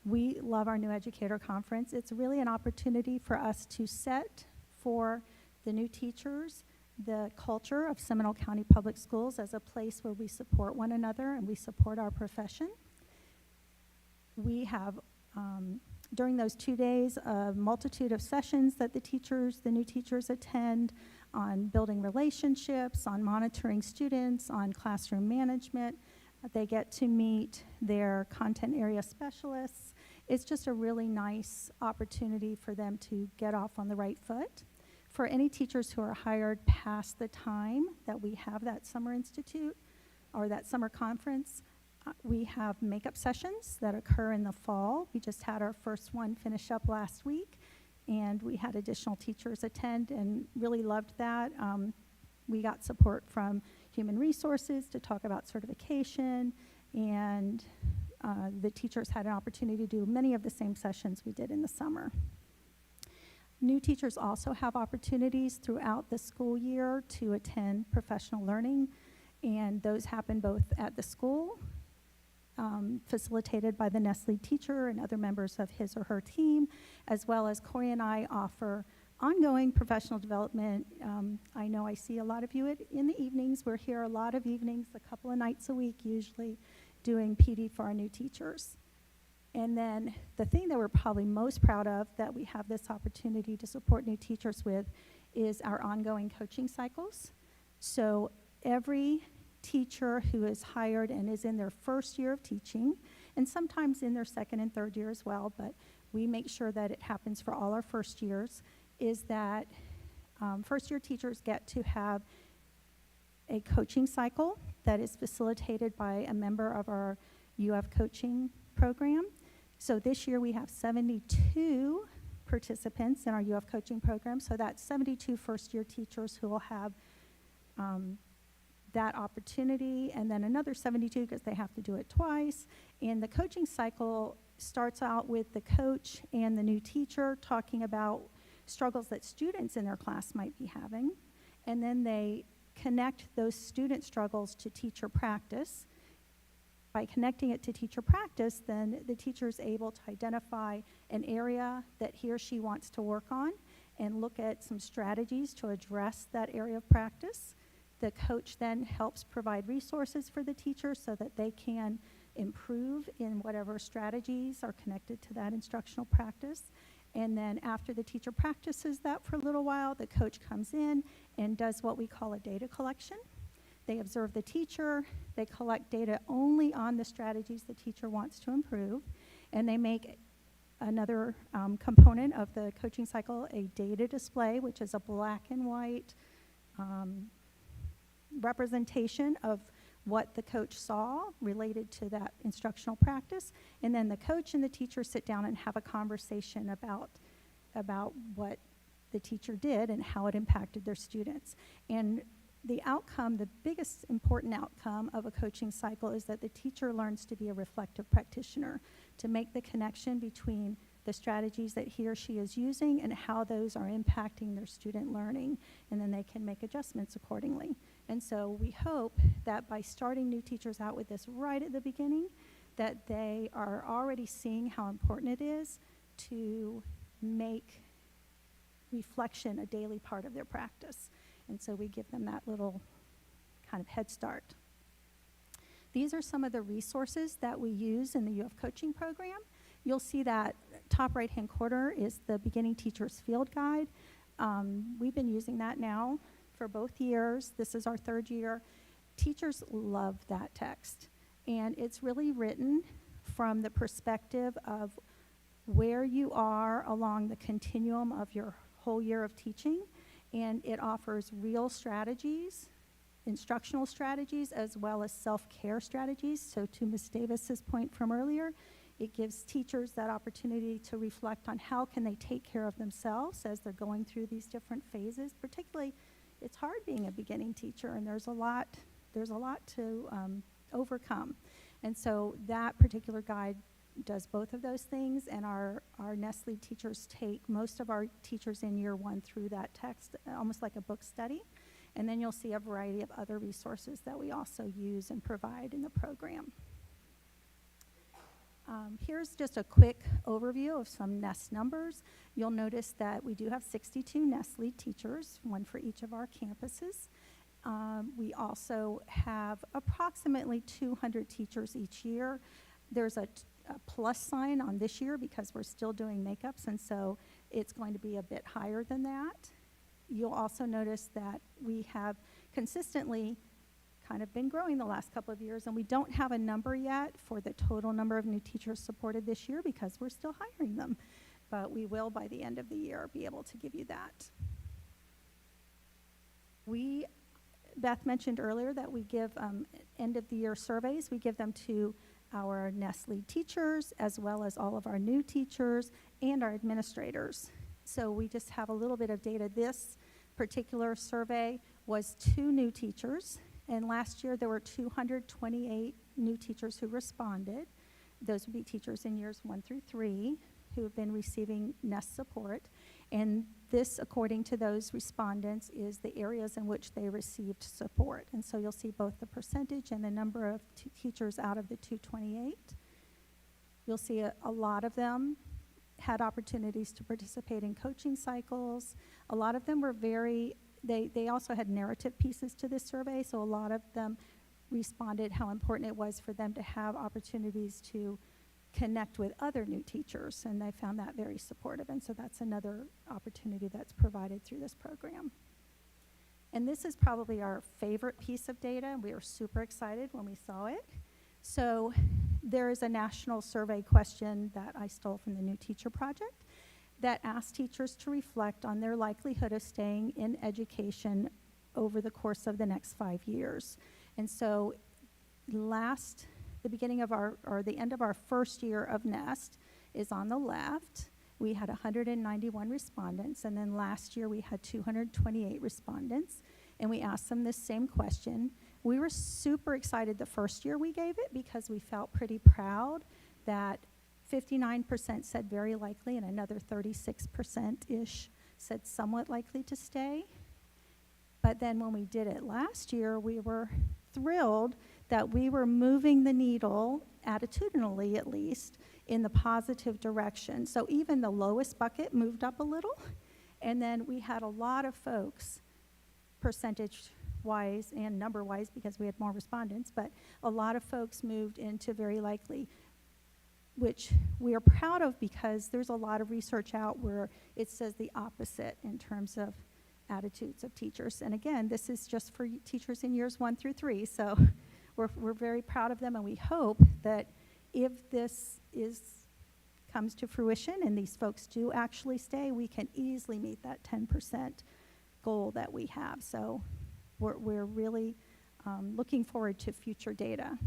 We love our new educator conference. It's really an opportunity for us to set for the new teachers the culture of Seminole County Public Schools as a place where we support one another and we support our profession. We have, during those 2 days, a multitude of sessions that the new teachers attend on building relationships, on monitoring students, on classroom management. They get to meet their content area specialists. It's just a really nice opportunity for them to get off on the right foot. For any teachers who are hired past the time that we have that summer institute or that summer conference, we have makeup sessions that occur in the fall. We just had our first one finish up last week, and we had additional teachers attend and really loved that. We got support from Human Resources to talk about certification, and the teachers had an opportunity to do many of the same sessions we did in the summer. New teachers also have opportunities throughout the school year to attend professional learning, and those happen both at the school, facilitated by the NEST lead teacher and other members of his or her team, as well as Corey and I offer ongoing professional development. I know I see a lot of you in the evenings. We're here a lot of evenings, a couple of nights a week usually, doing PD for our new teachers. And then the thing that we're probably most proud of that we have this opportunity to support new teachers with is our ongoing coaching cycles. So every teacher who is hired and is in their first year of teaching, and sometimes in their second and third year as well, but we make sure that it happens for all our first years, is that first year teachers get to have a coaching cycle that is facilitated by a member of our UF coaching program. So this year we have 72 participants in our UF coaching program. So that's 72 first year teachers who will have that opportunity, and then another 72 because they have to do it twice. And the coaching cycle starts out with the coach and the new teacher talking about struggles that students in their class might be having, and then they connect those student struggles to teacher practice. By connecting it to teacher practice, then the teacher is able to identify an area that he or she wants to work on and look at some strategies to address that area of practice. The coach then helps provide resources for the teacher so that they can improve in whatever strategies are connected to that instructional practice. And then after the teacher practices that for a little while, the coach comes in and does what we call a data collection. They observe the teacher, they collect data only on the strategies the teacher wants to improve, and they make another component of the coaching cycle a data display, which is a black and white representation of what the coach saw related to that instructional practice. And then the coach and the teacher sit down and have a conversation about what the teacher did and how it impacted their students. And the outcome, the biggest important outcome of a coaching cycle is that the teacher learns to be a reflective practitioner, to make the connection between the strategies that he or she is using and how those are impacting their student learning, and then they can make adjustments accordingly. And so we hope that by starting new teachers out with this right at the beginning, that they are already seeing how important it is to make reflection a daily part of their practice. And so we give them that little kind of head start. These are some of the resources that we use in the UF coaching program. You'll see that top right-hand corner is the Beginning Teachers Field Guide. We've been using that now for both years. This is our third year. Teachers love that text. And it's really written from the perspective of where you are along the continuum of your whole year of teaching. And it offers real strategies, instructional strategies, as well as self-care strategies. So to Ms. Davis's point from earlier, it gives teachers that opportunity to reflect on how can they take care of themselves as they're going through these different phases. Particularly, it's hard being a beginning teacher, and there's a lot to overcome. And so that particular guide does both of those things, and our Nestle teachers take most of our teachers in year one through that text, almost like a book study. And then you'll see a variety of other resources that we also use and provide in the program. Here's just a quick overview of some NEST numbers. You'll notice that we do have 62 Nestle teachers, one for each of our campuses. We also have approximately 200 teachers each year. There's a plus sign on this year because we're still doing makeups, and so it's going to be a bit higher than that. You'll also notice that we have consistently kind of been growing the last couple of years, and we don't have a number yet for the total number of new teachers supported this year because we're still hiring them, but we will by the end of the year be able to give you that. Beth mentioned earlier that we give end of the year surveys. We give them to our Nestle teachers as well as all of our new teachers and our administrators. So we just have a little bit of data. This particular survey was 2 new teachers, and last year there were 228 new teachers who responded. Those would be teachers in years 1 through 3 who have been receiving NEST support. And this, according to those respondents, is the areas in which they received support. And so you'll see both the percentage and the number of teachers out of the 228. You'll see a lot of them had opportunities to participate in coaching cycles. A lot of them were they also had narrative pieces to this survey, so a lot of them responded how important it was for them to have opportunities to connect with other new teachers, and they found that very supportive. And so that's another opportunity that's provided through this program. And this is probably our favorite piece of data. We were super excited when we saw it. So there is a national survey question that I stole from the New Teacher Project that asks teachers to reflect on their likelihood of staying in education over the course of the next 5 years. And so the beginning of the end of our first year of NEST is on the left. We had 191 respondents, and then last year we had 228 respondents, and we asked them this same question. We were super excited the first year we gave it because we felt pretty proud that 59% said very likely, and another 36%-ish said somewhat likely to stay. But then when we did it last year, we were thrilled that we were moving the needle, attitudinally at least, in the positive direction. So even the lowest bucket moved up a little, and then we had a lot of folks, percentage-wise and number-wise, because we had more respondents, but a lot of folks moved into very likely, which we are proud of because there's a lot of research out where it says the opposite in terms of attitudes of teachers. And again, this is just for teachers in years 1 through 3, so we're very proud of them, and we hope that if this comes to fruition and these folks do actually stay, we can easily meet that 10% goal that we have. So we're really looking forward to future data.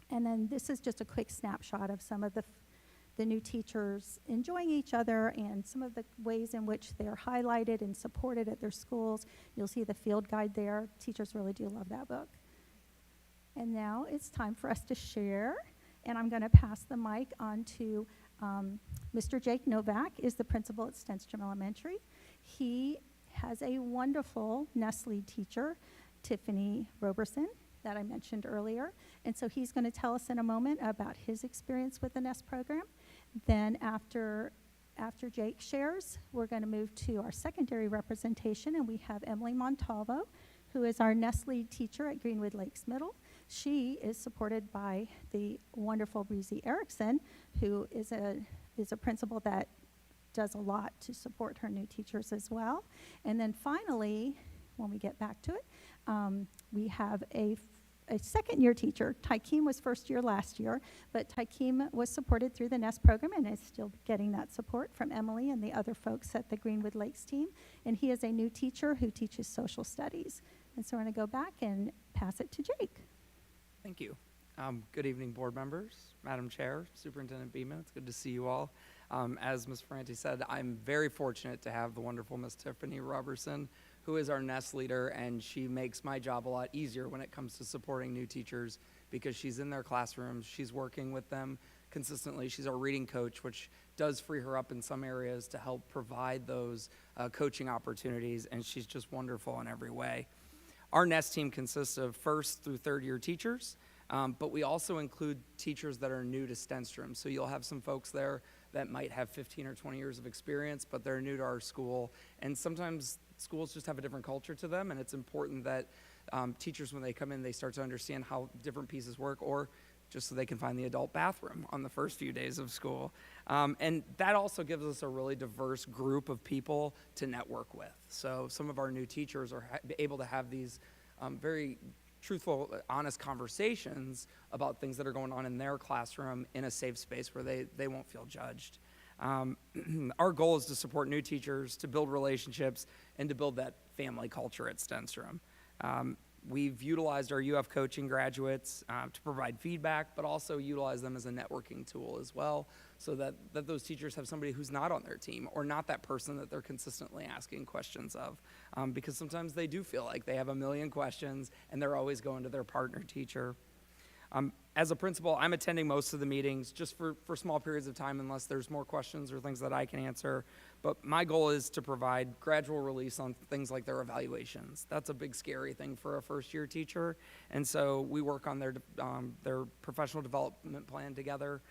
And then this is just a quick snapshot of some of the new teachers enjoying each other and some of the ways in which they're highlighted and supported at their schools. You'll see the field guide there. Teachers really do love that book. And now it's time for us to share, and I'm going to pass the mic on to Mr. Jake Novak, is the principal at Stenstrom Elementary. He has a wonderful NEST lead teacher, Tiffany Roberson, that I mentioned earlier. And so he's going to tell us in a moment about his experience with the NEST program. Then after Jake shares, we're going to move to our secondary representation, and we have Emily Montalvo, who is our NEST lead teacher at Greenwood Lakes Middle. She is supported by the wonderful Breezy Erickson, who is a principal that does a lot to support her new teachers as well. And then finally, when we get back to it, we have a second-year teacher. Tykeem was first year last year, but Tykeem was supported through the NEST program and is still getting that support from Emily and the other folks at the Greenwood Lakes team. And he is a new teacher who teaches social studies. And so we're going to go back and pass it to Jake. Thank you. Good evening, board members, Madam Chair, Superintendent Beeman. It's good to see you all. As Ms. Ferranti said, I'm very fortunate to have the wonderful Ms. Tiffany Roberson, who is our NEST leader, and she makes my job a lot easier when it comes to supporting new teachers because she's in their classrooms, she's working with them consistently. She's our reading coach, which does free her up in some areas to help provide those coaching opportunities, and she's just wonderful in every way. Our NEST team consists of first through third year teachers, but we also include teachers that are new to Stenstrom. So you'll have some folks there that might have 15 or 20 years of experience, but they're new to our school. And sometimes schools just have a different culture to them, and it's important that teachers, when they come in, they start to understand how different pieces work, or just so they can find the adult bathroom on the first few days of school. And that also gives us a really diverse group of people to network with. So some of our new teachers are able to have these very truthful, honest conversations about things that are going on in their classroom in a safe space where they won't feel judged. Our goal is to support new teachers, to build relationships, and to build that family culture at Stenstrom. We've utilized our UF coaching graduates to provide feedback, but also utilize them as a networking tool as well, so that those teachers have somebody who's not on their team or not that person that they're consistently asking questions of, because sometimes they do feel like they have a million questions and they're always going to their partner teacher. As a principal, I'm attending most of the meetings just for small periods of time unless there's more questions or things that I can answer. But my goal is to provide gradual release on things like their evaluations. That's a big scary thing for a first-year teacher. And so we work on their professional development plan together.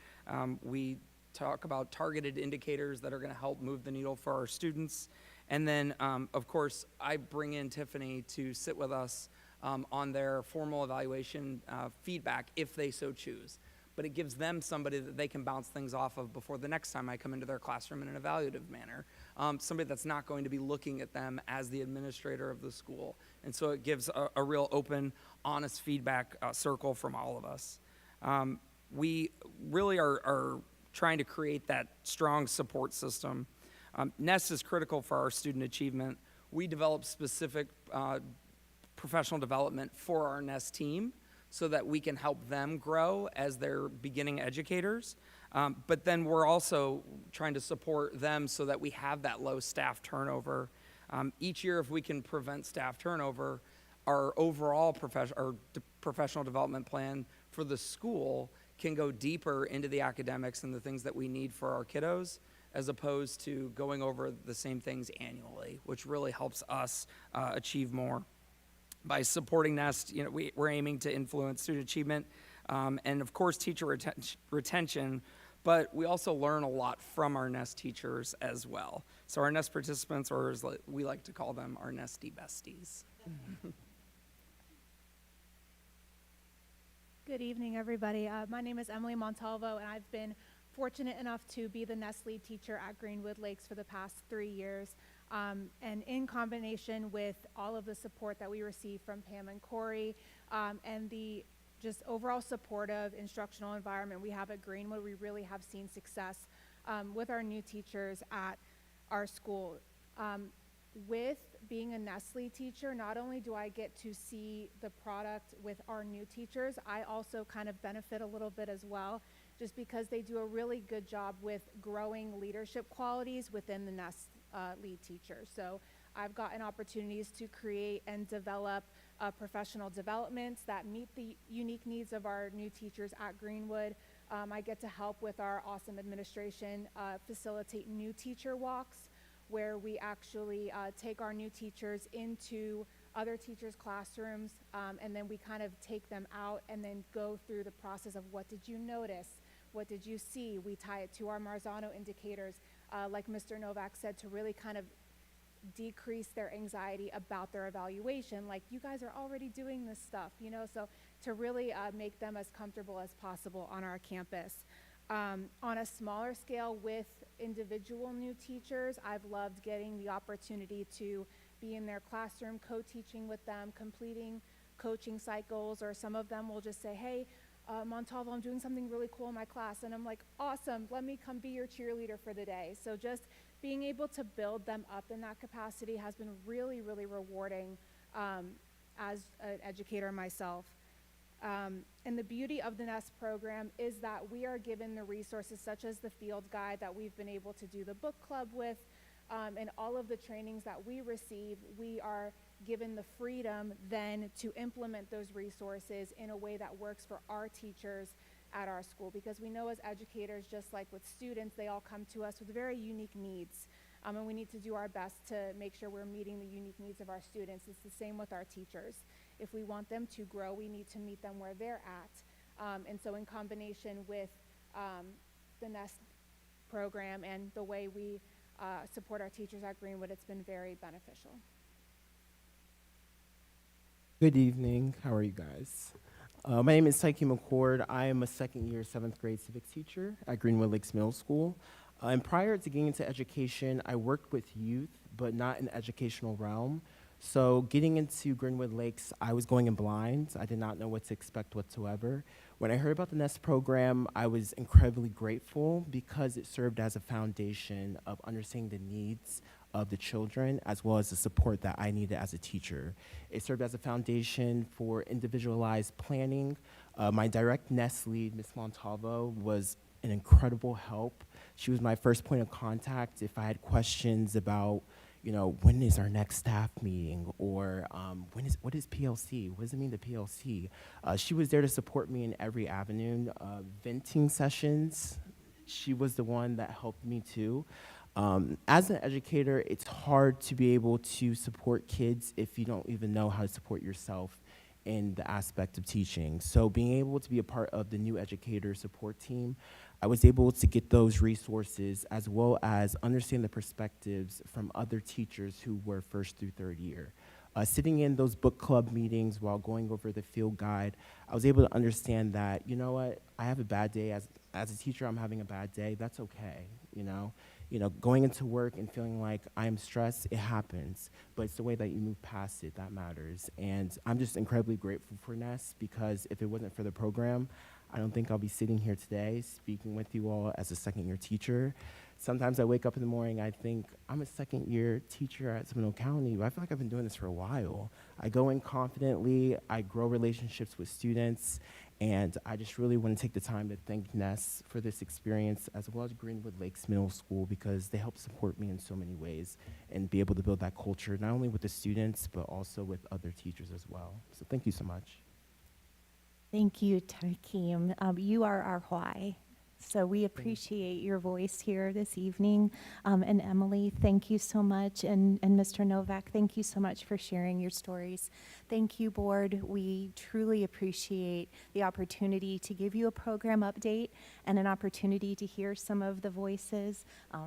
We talk about targeted indicators that are going to help move the needle for our students. And then, of course, I bring in Tiffany to sit with us on their formal evaluation feedback if they so choose. But it gives them somebody that they can bounce things off of before the next time I come into their classroom in an evaluative manner. Somebody that's not going to be looking at them as the administrator of the school. And so it gives a real open, honest feedback circle from all of us. We really are trying to create that strong support system. NEST is critical for our student achievement. We develop specific professional development for our NEST team so that we can help them grow as they're beginning educators. But then we're also trying to support them so that we have that low staff turnover. Each year, if we can prevent staff turnover, our overall professional development plan for the school can go deeper into the academics and the things that we need for our kiddos, as opposed to going over the same things annually, which really helps us achieve more. By supporting Nest, we're aiming to influence student achievement and, of course, teacher retention, but we also learn a lot from our Nest teachers as well. So our Nest participants, or as we like to call them, our Nesty besties. Good evening, everybody. My name is Emily Montalvo, and I've been fortunate enough to be the Nest lead teacher at Greenwood Lakes for the past 3 years. And in combination with all of the support that we receive from Pam and Corey, and the just overall supportive instructional environment we have at Greenwood, we really have seen success with our new teachers at our school. With being a Nest lead teacher, not only do I get to see the product with our new teachers, I also kind of benefit a little bit as well, just because they do a really good job with growing leadership qualities within the Nest lead teachers. So I've gotten opportunities to create and develop professional developments that meet the unique needs of our new teachers at Greenwood. I get to help with our awesome administration facilitate new teacher walks, where we actually take our new teachers into other teachers' classrooms, and then we kind of take them out and then go through the process of what did you notice, what did you see. We tie it to our Marzano indicators, like Mr. Novak said, to really kind of decrease their anxiety about their evaluation. Like, you guys are already doing this stuff, so to really make them as comfortable as possible on our campus. On a smaller scale with individual new teachers, I've loved getting the opportunity to be in their classroom co-teaching with them, completing coaching cycles, or some of them will just say, hey, Montalvo, I'm doing something really cool in my class, and I'm like, awesome, let me come be your cheerleader for the day. So just being able to build them up in that capacity has been really, really rewarding as an educator myself. And the beauty of the Nest program is that we are given the resources such as the field guide that we've been able to do the book club with, and all of the trainings that we receive. We are given the freedom then to implement those resources in a way that works for our teachers at our school, because we know as educators, just like with students, they all come to us with very unique needs, and we need to do our best to make sure we're meeting the unique needs of our students. It's the same with our teachers. If we want them to grow, we need to meet them where they're at, and so in combination with the Nest program and the way we support our teachers at Greenwood, it's been very beneficial. Good evening. How are you guys? My name is Tyke McCord. I am a second-year 7th grade civics teacher at Greenwood Lakes Middle School. And prior to getting into education, I worked with youth, but not in the educational realm. So getting into Greenwood Lakes, I was going in blind. I did not know what to expect whatsoever. When I heard about the Nest program, I was incredibly grateful because it served as a foundation of understanding the needs of the children, as well as the support that I needed as a teacher. It served as a foundation for individualized planning. My direct Nest lead, Ms. Montalvo, was an incredible help. She was my first point of contact if I had questions about, when is our next staff meeting, or what is PLC? What does it mean to PLC? She was there to support me in every avenue. Venting sessions, she was the one that helped me too. As an educator, it's hard to be able to support kids if you don't even know how to support yourself in the aspect of teaching. So being able to be a part of the new educator support team, I was able to get those resources as well as understand the perspectives from other teachers who were 1st through 3rd year. Sitting in those book club meetings while going over the field guide, I was able to understand that, I have a bad day. As a teacher, I'm having a bad day. That's okay, going into work and feeling like I'm stressed, it happens, but it's the way that you move past it that matters. And I'm just incredibly grateful for Nest, because if it wasn't for the program, I don't think I'll be sitting here today speaking with you all as a second-year teacher. Sometimes I wake up in the morning, I think, I'm a second-year teacher at Seminole County, but I feel like I've been doing this for a while. I go in confidently, I grow relationships with students, and I just really want to take the time to thank Nest for this experience, as well as Greenwood Lakes Middle School, because they help support me in so many ways and be able to build that culture, not only with the students, but also with other teachers as well. So thank you so much. Thank you, Takim. You are our why. So we appreciate your voice here this evening. And Emily, thank you so much. And Mr. Novak, thank you so much for sharing your stories. Thank you, board. We truly appreciate the opportunity to give you a program update and an opportunity to hear some of the voices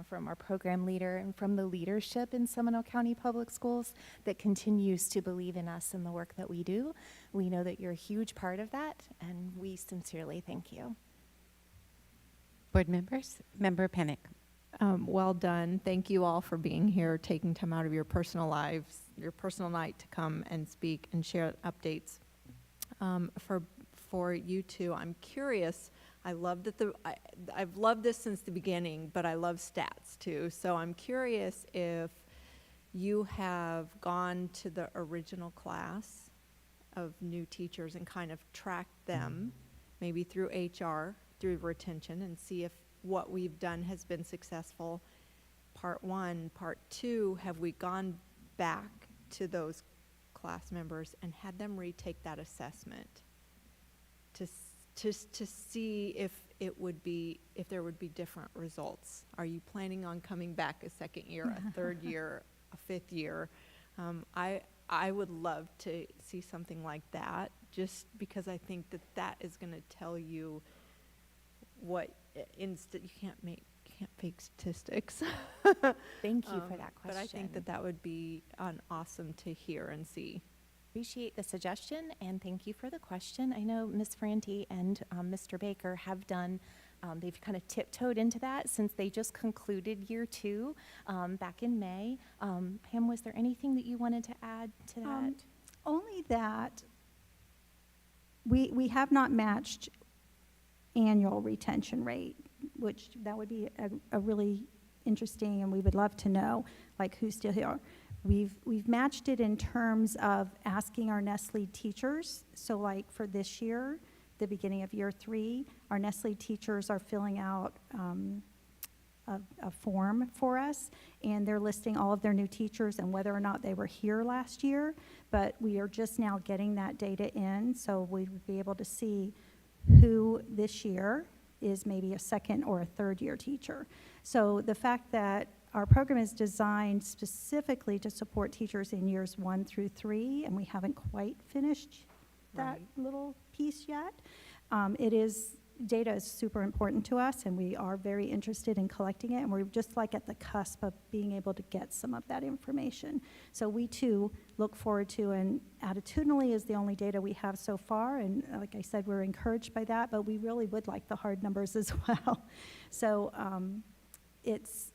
from our program leader and from the leadership in Seminole County Public Schools that continues to believe in us and the work that we do. We know that you're a huge part of that, and we sincerely thank you. Board members, Member Pennick. Well done. Thank you all for being here, taking time out of your personal lives, your personal night to come and speak and share updates. For you two, I'm curious. I love that I've loved this since the beginning, but I love stats too. So I'm curious if you have gone to the original class of new teachers and kind of tracked them, maybe through HR, through retention, and see if what we've done has been successful. Part one. Part two, have we gone back to those class members and had them retake that assessment to see if there would be different results? Are you planning on coming back a second year, a third year, a fifth year? I would love to see something like that, just because I think that is going to tell you what you can't fake statistics. Thank you for that question. But I think that would be awesome to hear and see. Appreciate the suggestion, and thank you for the question. I know Ms. Franti and Mr. Baker have done, they've kind of tiptoed into that since they just concluded year 2 back in May. Pam, was there anything that you wanted to add to that? Only that we have not matched annual retention rate, which that would be a really interesting, and we would love to know, like, who's still here. We've matched it in terms of asking our Nestle teachers. So like for this year, the beginning of year 3, our Nestle teachers are filling out a form for us, and they're listing all of their new teachers and whether or not they were here last year. But we are just now getting that data in, so we would be able to see who this year is maybe a second or a third year teacher. So the fact that our program is designed specifically to support teachers in years 1 through 3, and we haven't quite finished that little piece yet. Data is super important to us, and we are very interested in collecting it, and we're just like at the cusp of being able to get some of that information. So we too look forward to, and attitudinally is the only data we have so far, and like I said, we're encouraged by that, but we really would like the hard numbers as well. So it's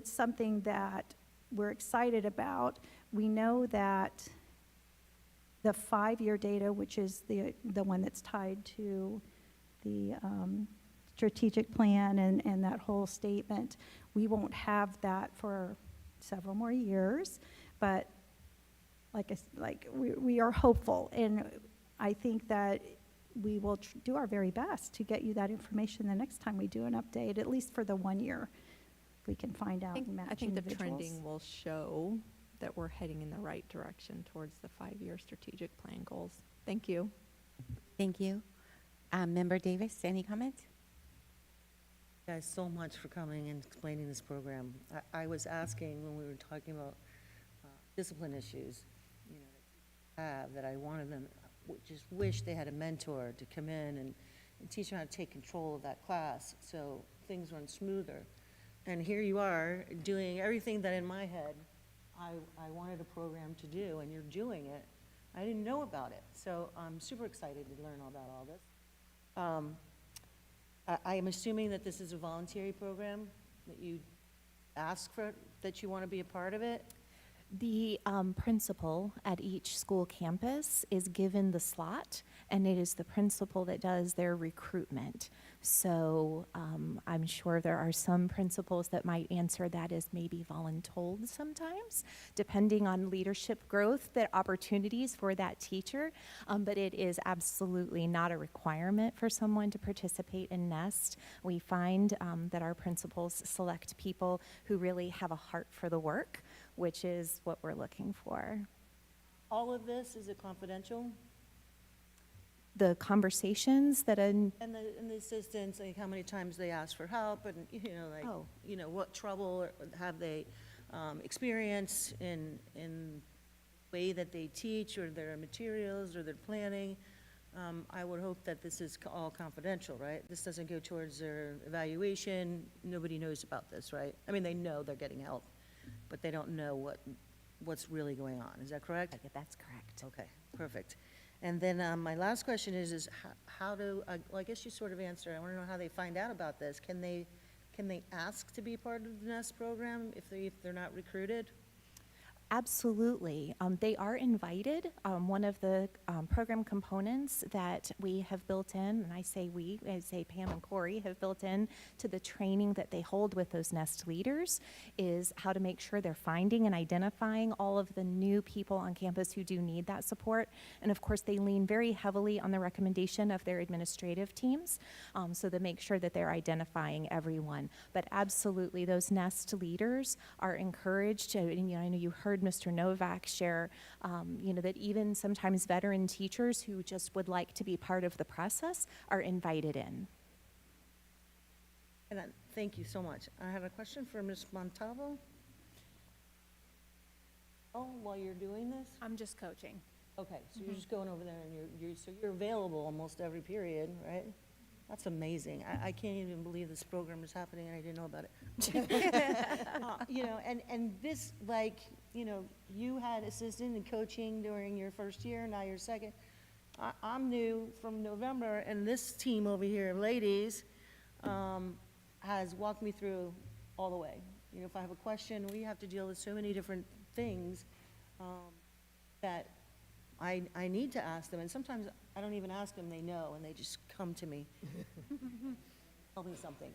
something that we're excited about. We know that the 5-year data, which is the one that's tied to the strategic plan and that whole statement, we won't have that for several more years, but we are hopeful, and I think that we will do our very best to get you that information the next time we do an update, at least for the 1 year. We can find out and match I think the individuals. trending will show that we're heading in the right direction towards the 5-year strategic plan goals. Thank you. Thank you. Member Davis, any comments? Guys, so much for coming and explaining this program. I was asking when we were talking about discipline issues, that I wanted them, just wish they had a mentor to come in and teach them how to take control of that class so things run smoother. And here you are doing everything that in my head I wanted a program to do, and you're doing it. I didn't know about it, so I'm super excited to learn about all this. I am assuming that this is a voluntary program, that you ask for, that you want to be a part of it? The principal at each school campus is given the slot, and it is the principal that does their recruitment. So I'm sure there are some principals that might answer that as maybe voluntold sometimes, depending on leadership growth, that opportunities for that teacher. But it is absolutely not a requirement for someone to participate in NEST. We find that our principals select people who really have a heart for the work, which is what we're looking for. All of this, is it confidential? the conversations that And the assistants, like how many times they ask for help, and, what trouble have they experienced in way that they teach, or their materials, or their planning. I would hope that this is all confidential, right? This doesn't go towards their evaluation. Nobody knows about this, right? I mean, they know they're getting help, but they don't know what's really going on. Is that correct? That's correct. Okay, perfect. And then my last question is how do, well, I guess you sort of answered. I want to know how they find out about this. Can they ask to be part of the NEST program if they're not recruited? Absolutely. They are invited. One of the program components that we have built in, and I say Pam and Corey have built in to the training that they hold with those NEST leaders, is how to make sure they're finding and identifying all of the new people on campus who do need that support. And of course, they lean very heavily on the recommendation of their administrative teams, so to make sure that they're identifying everyone. But absolutely, those NEST leaders are encouraged, and I know you heard Mr. Novak share, that even sometimes veteran teachers who just would like to be part of the process are invited in. And thank you so much. I have a question for Ms. Montalvo. Oh, while you're doing this? I'm just coaching. Okay, so you're just going over there, and you're available almost every period, right? That's amazing. I can't even believe this program is happening and I didn't know about it. And this, you had assistant and coaching during your first year, now your second. I'm new from November, and this team over here, ladies, has walked me through all the way. If I have a question, we have to deal with so many different things that I need to ask them, and sometimes I don't even ask them, they know, and they just come to me. Tell me something.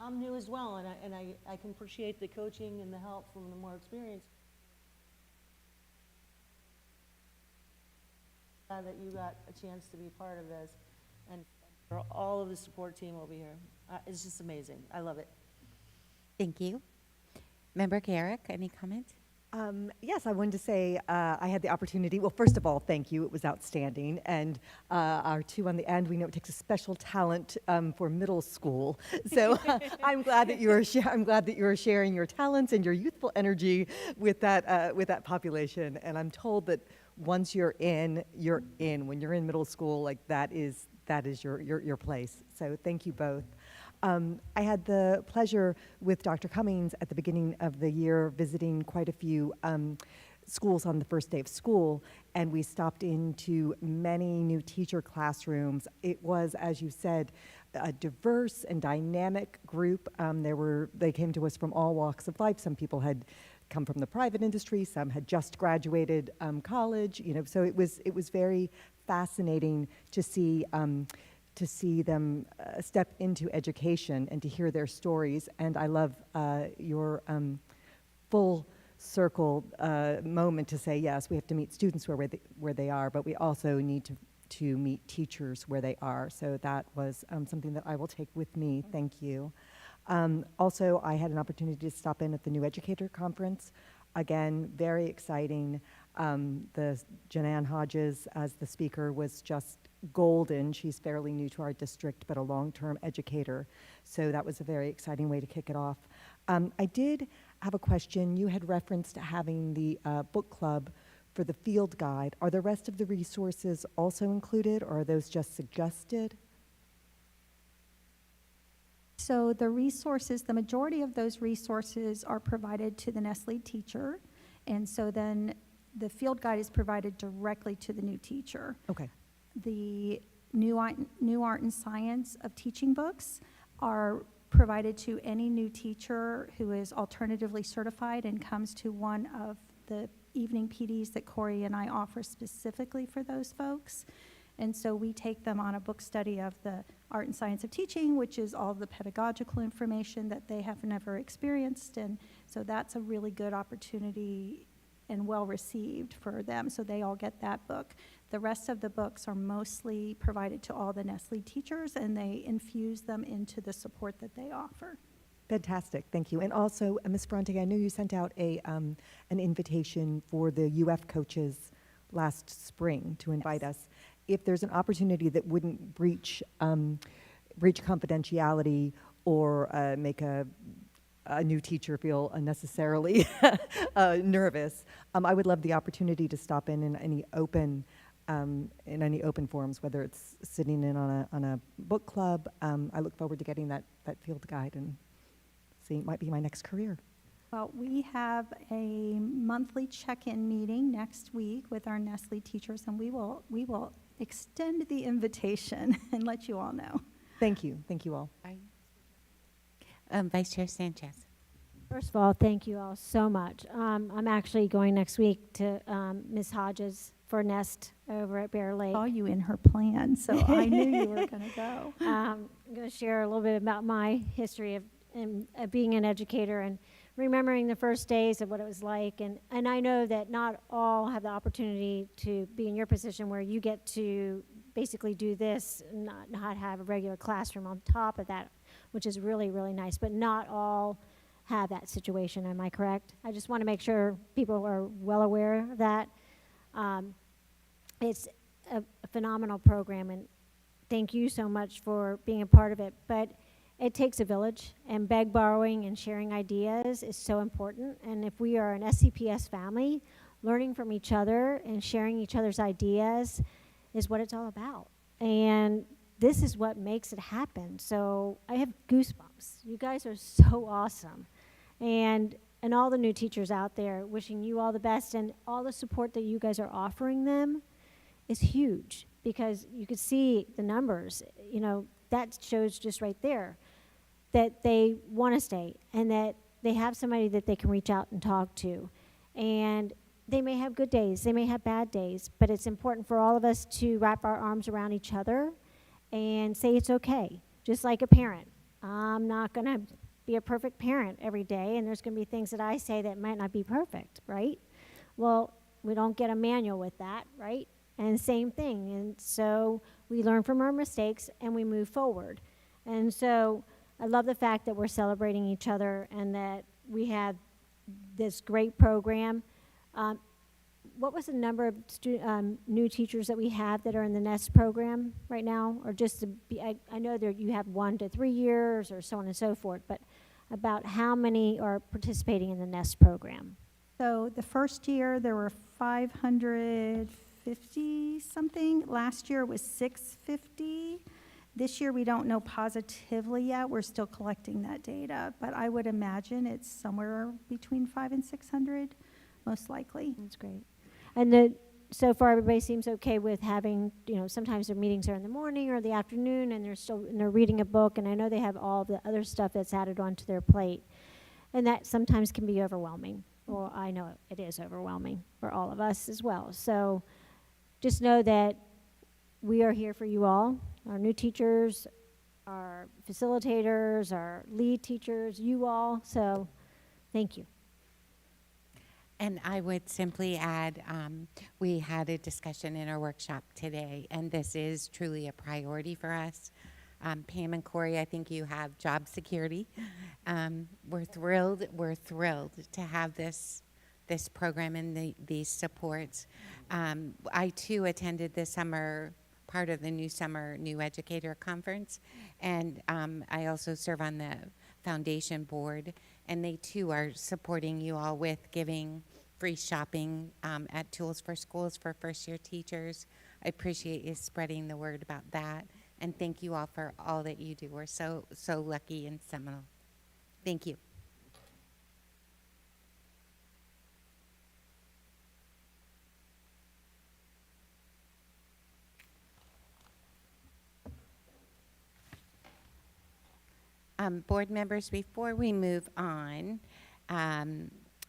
I'm new as well, and I can appreciate the coaching and the help from the more experienced. Glad that you got a chance to be part of this, and for all of the support team over here. It's just amazing. I love it. Thank you. Member Garrick, any comment? Yes, I wanted to say I had the opportunity. Well, first of all, thank you. It was outstanding. And our two on the end, we know it takes a special talent for middle school. So I'm glad that you are sharing your talents and your youthful energy with that population. And I'm told that once you're in, you're in. When you're in middle school, like that is your place. So thank you both. I had the pleasure with Dr. Cummings at the beginning of the year visiting quite a few schools on the first day of school, and we stopped into many new teacher classrooms. It was, as you said, a diverse and dynamic group. They came to us from all walks of life. Some people had come from the private industry, some had just graduated college, so it was very fascinating to see them step into education and to hear their stories. And I love your full circle moment to say, yes, we have to meet students where they are, but we also need to meet teachers where they are. So that was something that I will take with me. Thank you. Also, I had an opportunity to stop in at the New Educator Conference. Again, very exciting. The Janan Hodges as the speaker was just golden. She's fairly new to our district, but a long-term educator. So that was a very exciting way to kick it off. I did have a question. You had referenced having the book club for the field guide. Are the rest of the resources also included, or are those just suggested? So the resources, the majority of those resources are provided to the NEST lead teacher, and so then the field guide is provided directly to the new teacher. Okay. The new art and science of teaching books are provided to any new teacher who is alternatively certified and comes to one of the evening PDs that Corey and I offer specifically for those folks. And so we take them on a book study of the art and science of teaching, which is all the pedagogical information that they have never experienced. And so that's a really good opportunity and well received for them. So they all get that book. The rest of the books are mostly provided to all the NEST lead teachers, and they infuse them into the support that they offer. Fantastic, thank you. And also, Ms. Ferrante, I know you sent out an invitation for the UF coaches last spring to invite us. If there's an opportunity that wouldn't breach confidentiality or make a new teacher feel unnecessarily nervous, I would love the opportunity to stop in any open forums, whether it's sitting in on a book club. I look forward to getting that field guide and seeing it might be my next career. Well, we have a monthly check-in meeting next week with our Nestle teachers, and we will extend the invitation and let you all know. Thank you all. Vice Chair Sanchez. First of all, thank you all so much. I'm actually going next week to Ms. Hodges for Nest over at Bear Lake. I saw you in her plan, so I knew you were going to go. I'm going to share a little bit about my history of being an educator and remembering the first days of what it was like. And I know that not all have the opportunity to be in your position where you get to basically do this, not have a regular classroom on top of that, which is really, really nice. But not all have that situation. Am I correct? I just want to make sure people are well aware of that. It's a phenomenal program, and thank you so much for being a part of it. But it takes a village, and borrowing, and sharing ideas is so important. And if we are an SCPS family, learning from each other and sharing each other's ideas is what it's all about. And this is what makes it happen. So I have goosebumps. You guys are so awesome. And all the new teachers out there, wishing you all the best, and all the support that you guys are offering them is huge, because you could see the numbers. You know, that shows just right there that they want to stay, and that they have somebody that they can reach out and talk to. And they may have good days, they may have bad days, but it's important for all of us to wrap our arms around each other and say it's okay. Just like a parent. I'm not going to be a perfect parent every day, and there's going to be things that I say that might not be perfect, right? Well, we don't get a manual with that, right? And same thing. And so we learn from our mistakes and we move forward. And so I love the fact that we're celebrating each other and that we have this great program. What was the number of new teachers that we have that are in the NEST program right now? Or just to be, I know that you have 1 to 3 years or so on and so forth, but about how many are participating in the NEST program? So the first year there were 550 something. Last year it was 650. This year we don't know positively yet. We're still collecting that data, but I would imagine it's somewhere between 500 and 600, most likely. That's great. And so far everybody seems okay with having, you know, sometimes their meetings are in the morning or the afternoon, and they're reading a book, and I know they have all the other stuff that's added onto their plate. And that sometimes can be overwhelming. Well, I know it is overwhelming for all of us as well. So just know that we are here for you all, our new teachers, our facilitators, our lead teachers, you all. So thank you. And I would simply add, we had a discussion in our workshop today, and this is truly a priority for us. Pam and Corey, I think you have job security. We're thrilled to have this program and these supports. I too attended this summer, part of the New Educator Conference, and I also serve on the foundation board, and they too are supporting you all with giving free shopping at Tools for Schools for first-year teachers. I appreciate you spreading the word about that, and thank you all for all that you do. We're so lucky in Seminole. Thank you. Board members, before we move on,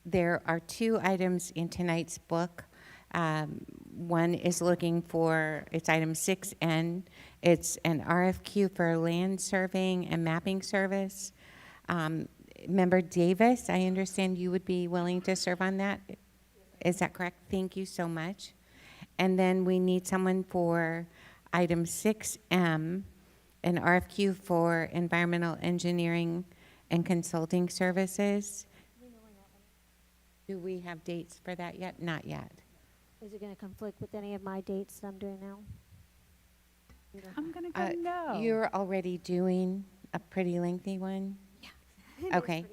there are 2 items in tonight's book. One is looking for, it's item 6N. It's an RFQ for land surveying and mapping service. Member Davis, I understand you would be willing to serve on that. Is that correct? Thank you so much. And then we need someone for item 6M, an RFQ for environmental engineering and consulting services. Do we have dates for that yet? Not yet. Is it going to conflict with any of my dates that I'm doing now? I'm going to go no. You're already doing a pretty lengthy one? Yeah. Okay.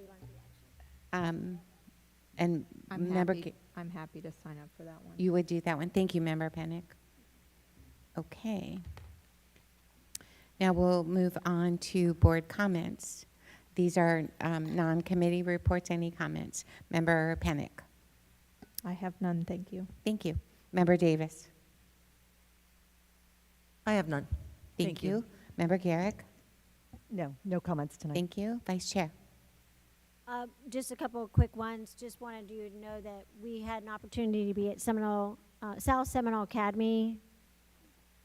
And I'm happy to sign up for that one. You would do that one. Thank you, Member Pennick. Okay. Now we'll move on to board comments. These are non-committee reports. Any comments? Member Pennick. I have none, thank you. Thank you. Member Davis. I have none. Thank you. Member Garrick. No comments tonight. Thank you. Vice Chair. Just a couple of quick ones. Just wanted you to know that we had an opportunity to be at Seminole, South Seminole Academy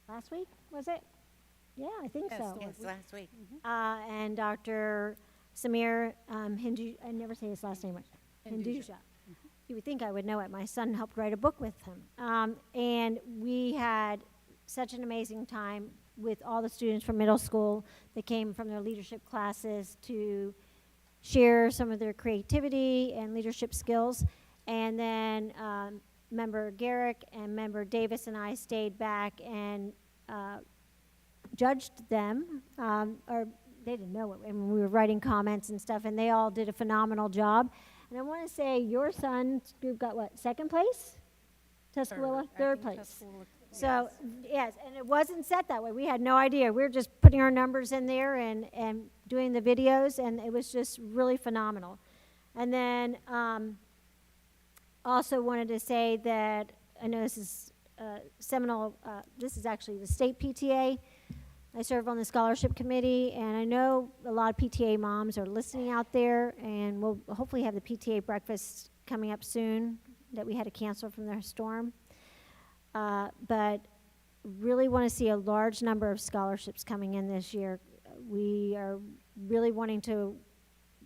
last week, was it? Yeah, I think so. Yes, last week. And Dr. Samir Hindu, I never say his last name right. Hinduja. You would think I would know it. My son helped write a book with him. And we had such an amazing time with all the students from middle school that came from their leadership classes to share some of their creativity and leadership skills. And then Member Garrick and Member Davis and I stayed back and judged them, or they didn't know it, and we were writing comments and stuff, and they all did a phenomenal job. And I want to say your son's group got what, second place? Tuscaloosa? Third place. So, yes, and it wasn't set that way. We had no idea. We were just putting our numbers in there and doing the videos, and it was just really phenomenal. And then also wanted to say that I know this is Seminole, this is actually the state PTA. I serve on the scholarship committee, and I know a lot of PTA moms are listening out there, and we'll hopefully have the PTA breakfast coming up soon that we had to cancel from the storm. But really want to see a large number of scholarships coming in this year. We are really wanting to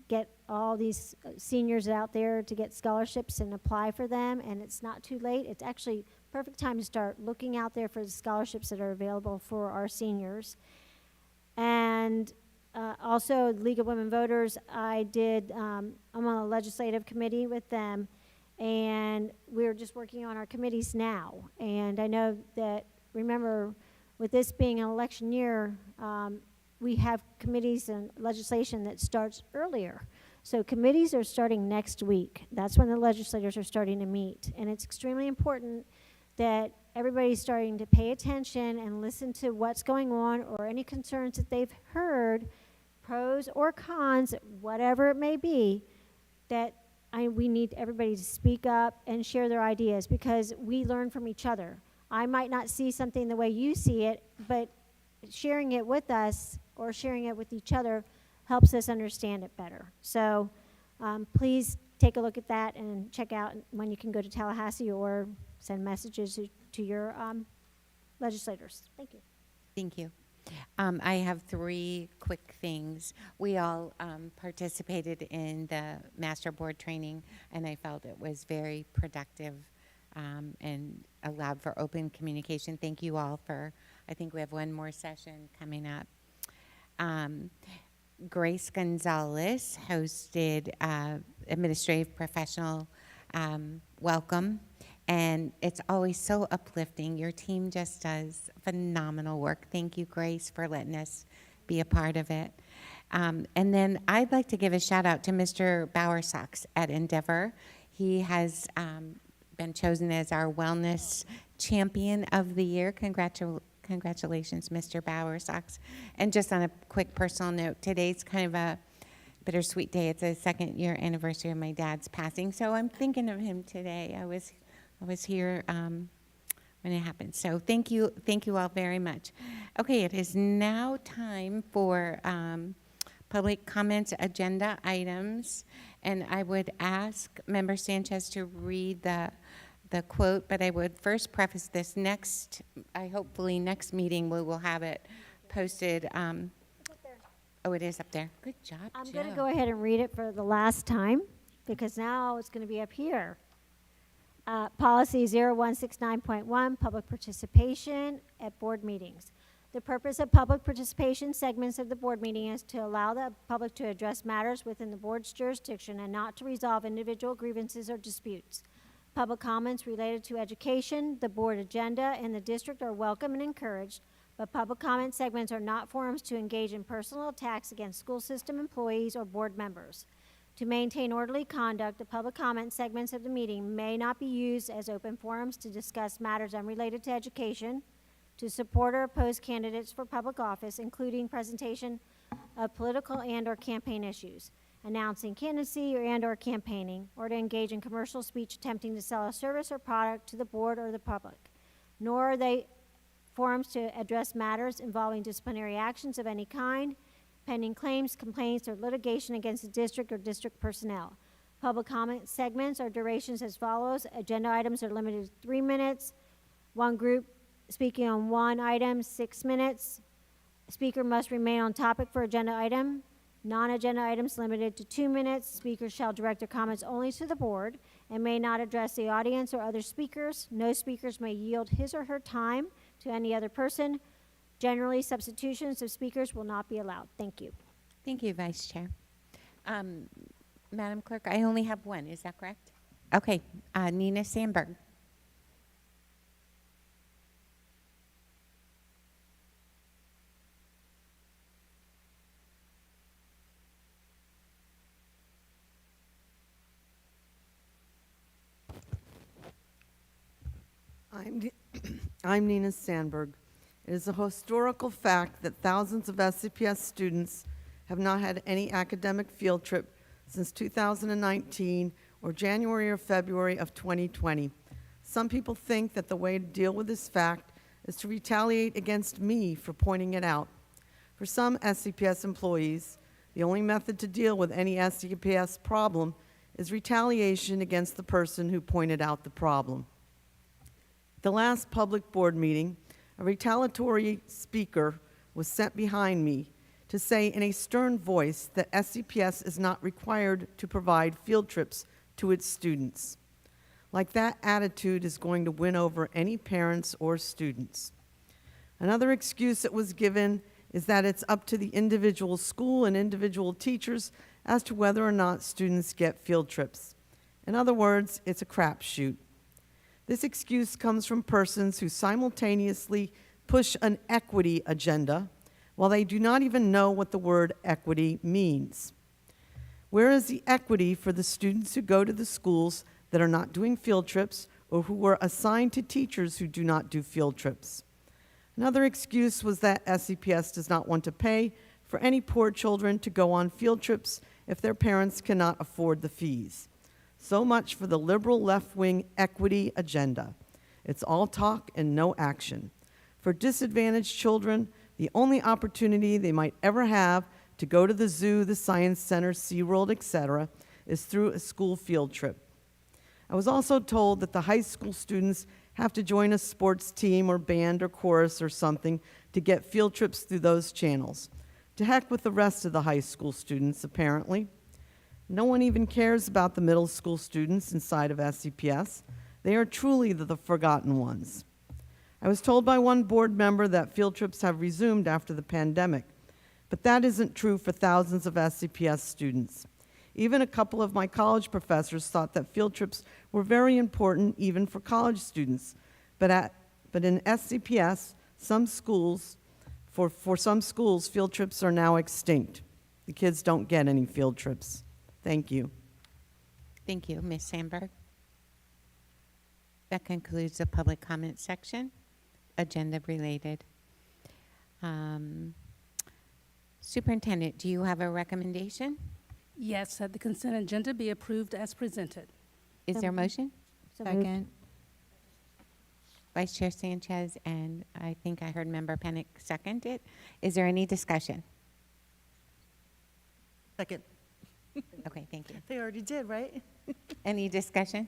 get all these seniors out there to get scholarships and apply for them, and it's not too late. It's actually perfect time to start looking out there for the scholarships that are available for our seniors. And also, League of Women Voters, I'm on a legislative committee with them, and we're just working on our committees now. And I know that, remember, with this being an election year, we have committees and legislation that starts earlier. So committees are starting next week. That's when the legislators are starting to meet. And it's extremely important that everybody's starting to pay attention and listen to what's going on or any concerns that they've heard, pros or cons, whatever it may be, that we need everybody to speak up and share their ideas, because we learn from each other. I might not see something the way you see it, but sharing it with us or sharing it with each other helps us understand it better. So please take a look at that and check out when you can go to Tallahassee or send messages to your legislators. Thank you. Thank you. I have 3 quick things. We all participated in the master board training, and I felt it was very productive and allowed for open communication. Thank you all for, I think we have one more session coming up. Grace Gonzalez hosted administrative professional welcome, and it's always so uplifting. Your team just does phenomenal work. Thank you, Grace, for letting us be a part of it. And then I'd like to give a shout out to Mr. Bowersox at Endeavor. He has been chosen as our wellness champion of the year. Congratulations, Mr. Bowersox. And just on a quick personal note, today's kind of a bittersweet day. It's a 2nd year anniversary of my dad's passing, so I'm thinking of him today. I was here when it happened. So thank you all very much. Okay, it is now time for public comments, agenda items, and I would ask Member Sanchez to read the quote, but I would first preface this hopefully next meeting we will have it posted. Oh, it is up there. Good job, I'm going to go ahead and read it for the last time, because now it's going to be up here. Policy 0169.1, public participation at board meetings. The purpose of public participation segments of the board meeting is to allow the public to address matters within the board's jurisdiction and not to resolve individual grievances or disputes. Public comments related to education, the board agenda, and the district are welcome and encouraged, but public comment segments are not forums to engage in personal attacks against school system employees or board members. To maintain orderly conduct, the public comment segments of the meeting may not be used as open forums to discuss matters unrelated to education, to support or oppose candidates for public office, including presentation of political and/or campaign issues, announcing candidacy and/or campaigning, or to engage in commercial speech attempting to sell a service or product to the board or the public. Nor are they forums to address matters involving disciplinary actions of any kind, pending claims, complaints, or litigation against the district or district personnel. Public comment segments are durations as follows. Agenda items are limited to 3 minutes. One group speaking on one item, 6 minutes. Speaker must remain on topic for agenda item. Non-agenda items limited to 2 minutes. Speakers shall direct their comments only to the board and may not address the audience or other speakers. No speakers may yield his or her time to any other person. Generally, substitutions of speakers will not be allowed. Thank you. Thank you, Vice Chair. Madam Clerk, I only have one. Is that correct? Okay. Nina Sandberg. I'm Nina Sandberg. It is a historical fact that thousands of SCPS students have not had any academic field trip since 2019 or January or February of 2020. Some people think that the way to deal with this fact is to retaliate against me for pointing it out. For some SCPS employees, the only method to deal with any SCPS problem is retaliation against the person who pointed out the problem. The last public board meeting, a retaliatory speaker was sent behind me to say in a stern voice that SCPS is not required to provide field trips to its students. Like that attitude is going to win over any parents or students. Another excuse that was given is that it's up to the individual school and individual teachers as to whether or not students get field trips. In other words, it's a crapshoot. This excuse comes from persons who simultaneously push an equity agenda while they do not even know what the word equity means. Where is the equity for the students who go to the schools that are not doing field trips or who were assigned to teachers who do not do field trips? Another excuse was that SCPS does not want to pay for any poor children to go on field trips if their parents cannot afford the fees. So much for the liberal left-wing equity agenda. It's all talk and no action. For disadvantaged children, the only opportunity they might ever have to go to the zoo, the science center, SeaWorld, etc., is through a school field trip. I was also told that the high school students have to join a sports team or band or chorus or something to get field trips through those channels. To heck with the rest of the high school students, apparently. No one even cares about the middle school students inside of SCPS. They are truly the forgotten ones. I was told by one board member that field trips have resumed after the pandemic, but that isn't true for thousands of SCPS students. Even a couple of my college professors thought that field trips were very important even for college students. But in SCPS, some schools, for some schools, field trips are now extinct. The kids don't get any field trips. Thank you. Thank you, Ms. Sandberg. That concludes the public comment section, agenda related. Superintendent, do you have a recommendation? Yes, that the consent agenda be approved as presented. Is there a motion? Second. Vice Chair Sanchez, and I think I heard Member Pennick second it. Is there any discussion? Second. Okay, thank you. They already did, right? Any discussion?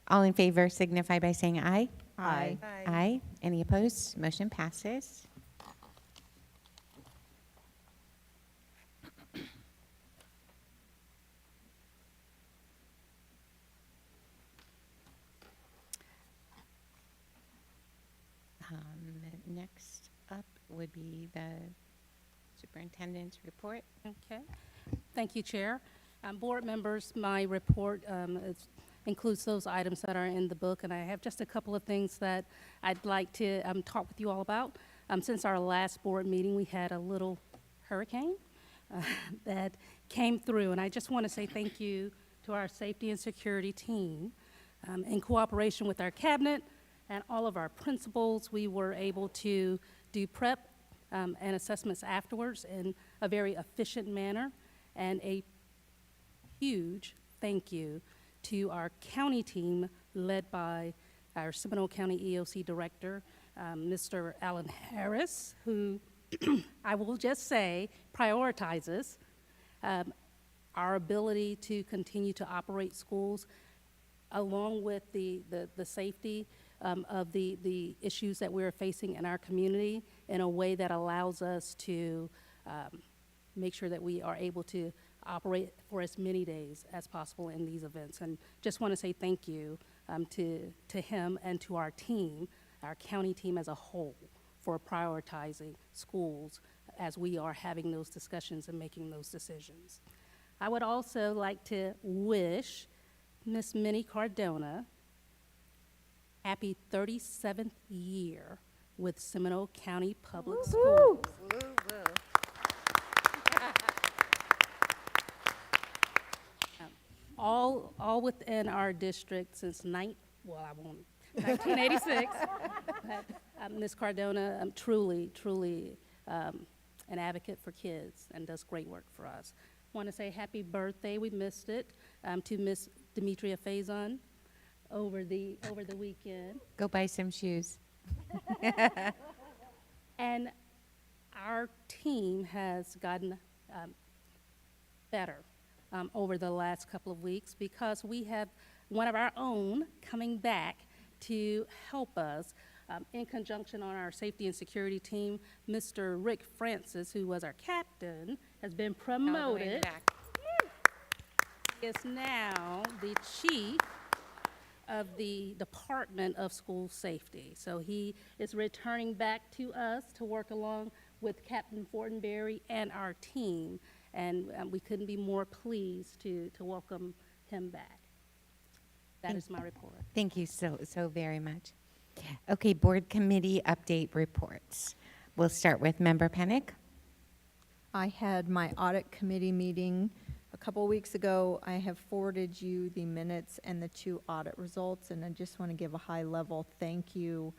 All in favor signify by saying aye. Aye. Aye. Any opposed? Motion passes. Next up would be the superintendent's report. Okay. Thank you, Chair. Board members, my report is includes those items that are in the book, and I have just a couple of things that I'd like to talk with you all about. Since our last board meeting, we had a little hurricane that came through, and I just want to say thank you to our safety and security team. In cooperation with our cabinet and all of our principals, we were able to do prep and assessments afterwards in a very efficient manner, and a huge thank you to our county team led by our Seminole County EOC Director, Mr. Alan Harris, who I will just say prioritizes our ability to continue to operate schools along with the safety of the issues that we're facing in our community in a way that allows us to make sure that we are able to operate for as many days as possible in these events. And just want to say thank you to him and to our team, our county team as a whole, for prioritizing schools as we are having those discussions and making those decisions. I would also like to wish Miss Minnie Cardona happy 37th year with Seminole County Public Schools. All within our district since 1986. Ms. Cardona, truly an advocate for kids and does great work for us. Want to say happy birthday, we missed it, to Miss Demetria Faison over the weekend. Go buy some shoes. And our team has gotten better over the last couple of weeks because we have one of our own coming back to help us in conjunction on our safety and security team. Mr. Rick Francis, who was our captain, has been promoted. He is now the chief of the Department of School Safety. So he is returning back to us to work along with Captain Fortenberry and our team, and we couldn't be more pleased to welcome him back. That is my report. Thank you so very much. Okay, board committee update reports. We'll start with Member Pennick. I had my audit committee meeting a couple weeks ago. I have forwarded you the minutes and the 2 audit results, and I just want to give a high-level thank you.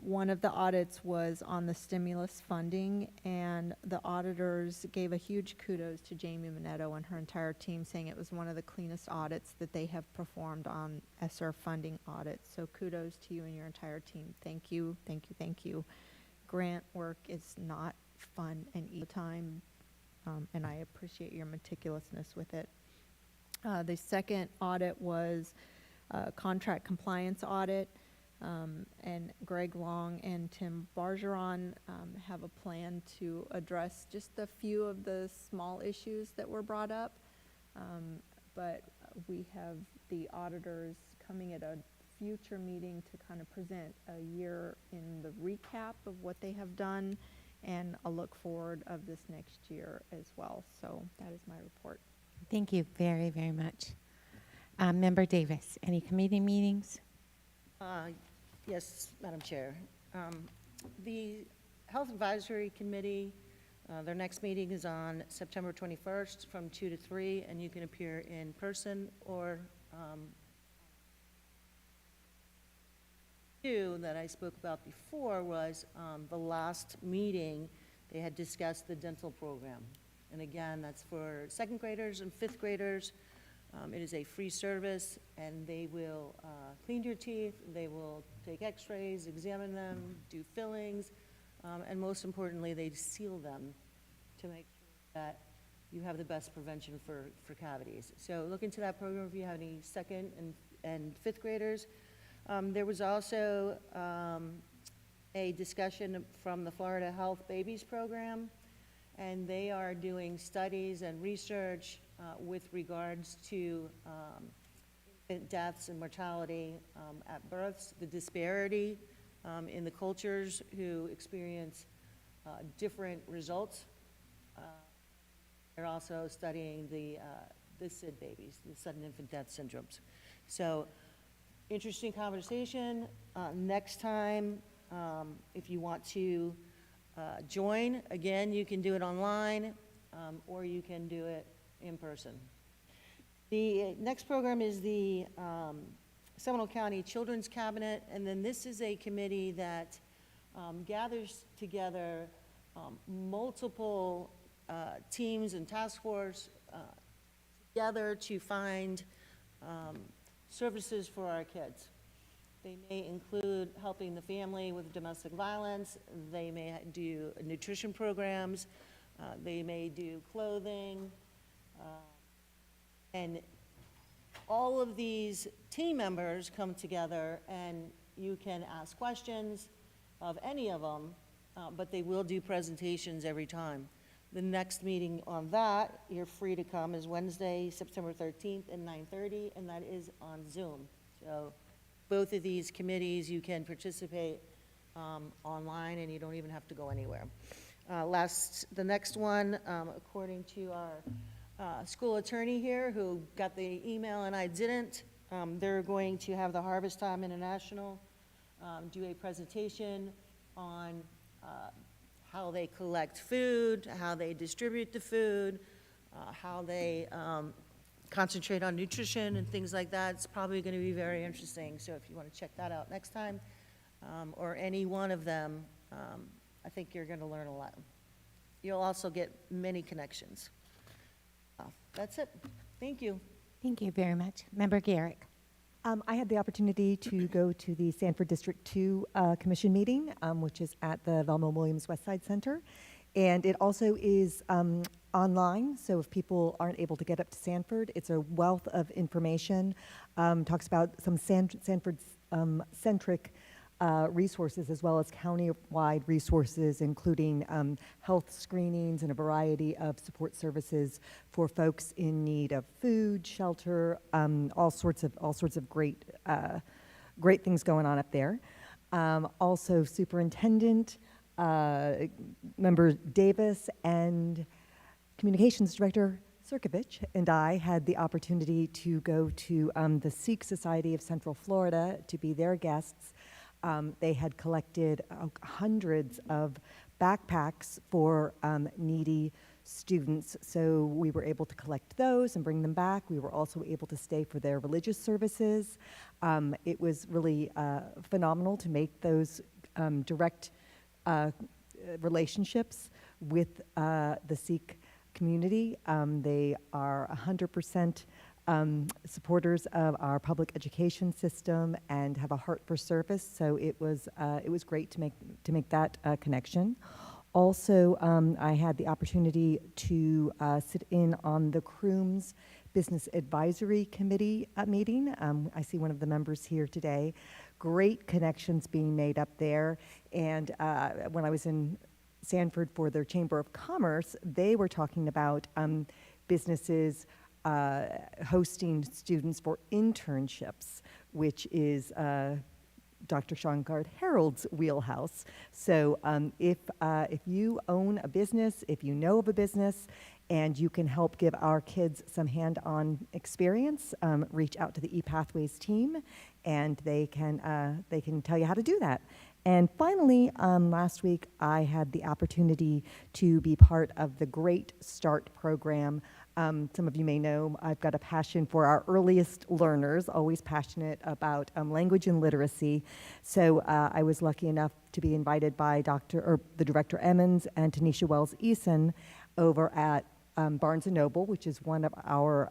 One of the audits was on the stimulus funding, and the auditors gave a huge kudos to Jamie Minetto and her entire team, saying it was one of the cleanest audits that they have performed on ESSER funding audits. So kudos to you and your entire team. Thank you, thank you, thank you. Grant work is not fun and easy time, and I appreciate your meticulousness with it. The second audit was a contract compliance audit. And Greg Long and Tim Bargeron have a plan to address just a few of the small issues that were brought up. But we have the auditors coming at a future meeting to kind of present a year in the recap of what they have done and a look forward of this next year as well. So that is my report. Thank you very, very much. Member Davis, any committee meetings? Yes, Madam Chair. The Health Advisory Committee, their next meeting is on September 21st from 2 to 3, and you can appear in person or two that I spoke about before was the last meeting they had discussed the dental program. And again, that's for 2nd graders and 5th graders. It is a free service, and they will clean your teeth, they will take x-rays, examine them, do fillings, and most importantly, they seal them to make sure that you have the best prevention for cavities. So look into that program if you have any 2nd and 5th graders. There was also a discussion from the Florida Health Babies Program, and they are doing studies and research with regards to infant deaths and mortality at births, the disparity in the cultures who experience different results. They're also studying the the SID babies, the sudden infant death syndromes. So, interesting conversation. Next time, if you want to join, again, you can do it online, or you can do it in person. The next program is the Seminole County Children's Cabinet, and then this is a committee that gathers together multiple teams and task force together to find services for our kids. They may include helping the family with domestic violence. They may do nutrition programs. They may do clothing. And all of these team members come together, and you can ask questions of any of them, but they will do presentations every time. The next meeting on that, you're free to come, is Wednesday, September 13th at 9:30, and that is on Zoom. So both of these committees, you can participate online, and you don't even have to go anywhere. The next one, according to our school attorney here, who got the email and I didn't, they're going to have the Harvest Time International do a presentation on how they collect food, how they distribute the food, how they concentrate on nutrition and things like that. It's probably going to be very interesting. So if you want to check that out next time, or any one of them, I think you're going to learn a lot. You'll also get many connections. That's it. Thank you. Thank you very much. Member Garrick. I had the opportunity to go to the Sanford District 2 Commission meeting, which is at the Velma Williams West Side Center. And it also is online, so if people aren't able to get up to Sanford, it's a wealth of information. Talks about some Sanford-centric resources, as well as county-wide resources, including health screenings and a variety of support services for folks in need of food, shelter, all sorts of great things going on up there. Also, Superintendent Member Davis and Communications Director Sirkovich and I had the opportunity to go to the Sikh Society of Central Florida to be their guests. They had collected hundreds of backpacks for needy students, so we were able to collect those and bring them back. We were also able to stay for their religious services. It was really phenomenal to make those direct relationships with the Sikh community. They are 100% supporters of our public education system and have a heart for service. So it was great to make that connection. Also, I had the opportunity to sit in on the Crooms Business Advisory Committee meeting. I see one of the members here today. Great connections being made up there. And when I was in Sanford for their Chamber of Commerce, they were talking about businesses hosting students for internships, which is Dr. Shankar Harold's wheelhouse. So if you own a business, if you know of a business, and you can help give our kids some hand-on experience, reach out to the ePathways team, and they can tell you how to do that. And finally, last week, I had the opportunity to be part of the Great Start program. Some of you may know I've got a passion for our earliest learners, always passionate about language and literacy. So I was lucky enough to be invited by the Director Emmons and Tanisha Wells-Eason over at Barnes & Noble, which is one of our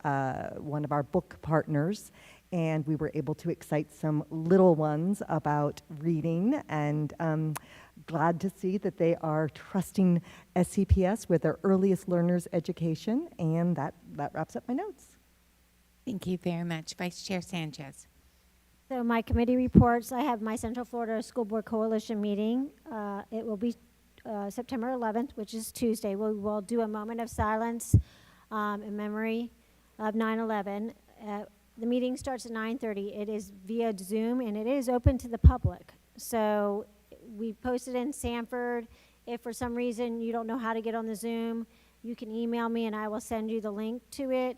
book partners. And we were able to excite some little ones about reading, and glad to see that they are trusting SCPS with their earliest learners education, and that wraps up my notes. Thank you very much. Vice Chair Sanchez. So my committee reports, I have my Central Florida School Board Coalition meeting. It will be September 11th, which is Tuesday. We will do a moment of silence in memory of 9/11. The meeting starts at 9:30. It is via Zoom, and it is open to the public. So we posted in Sanford. If for some reason you don't know how to get on the Zoom, you can email me, and I will send you the link to it.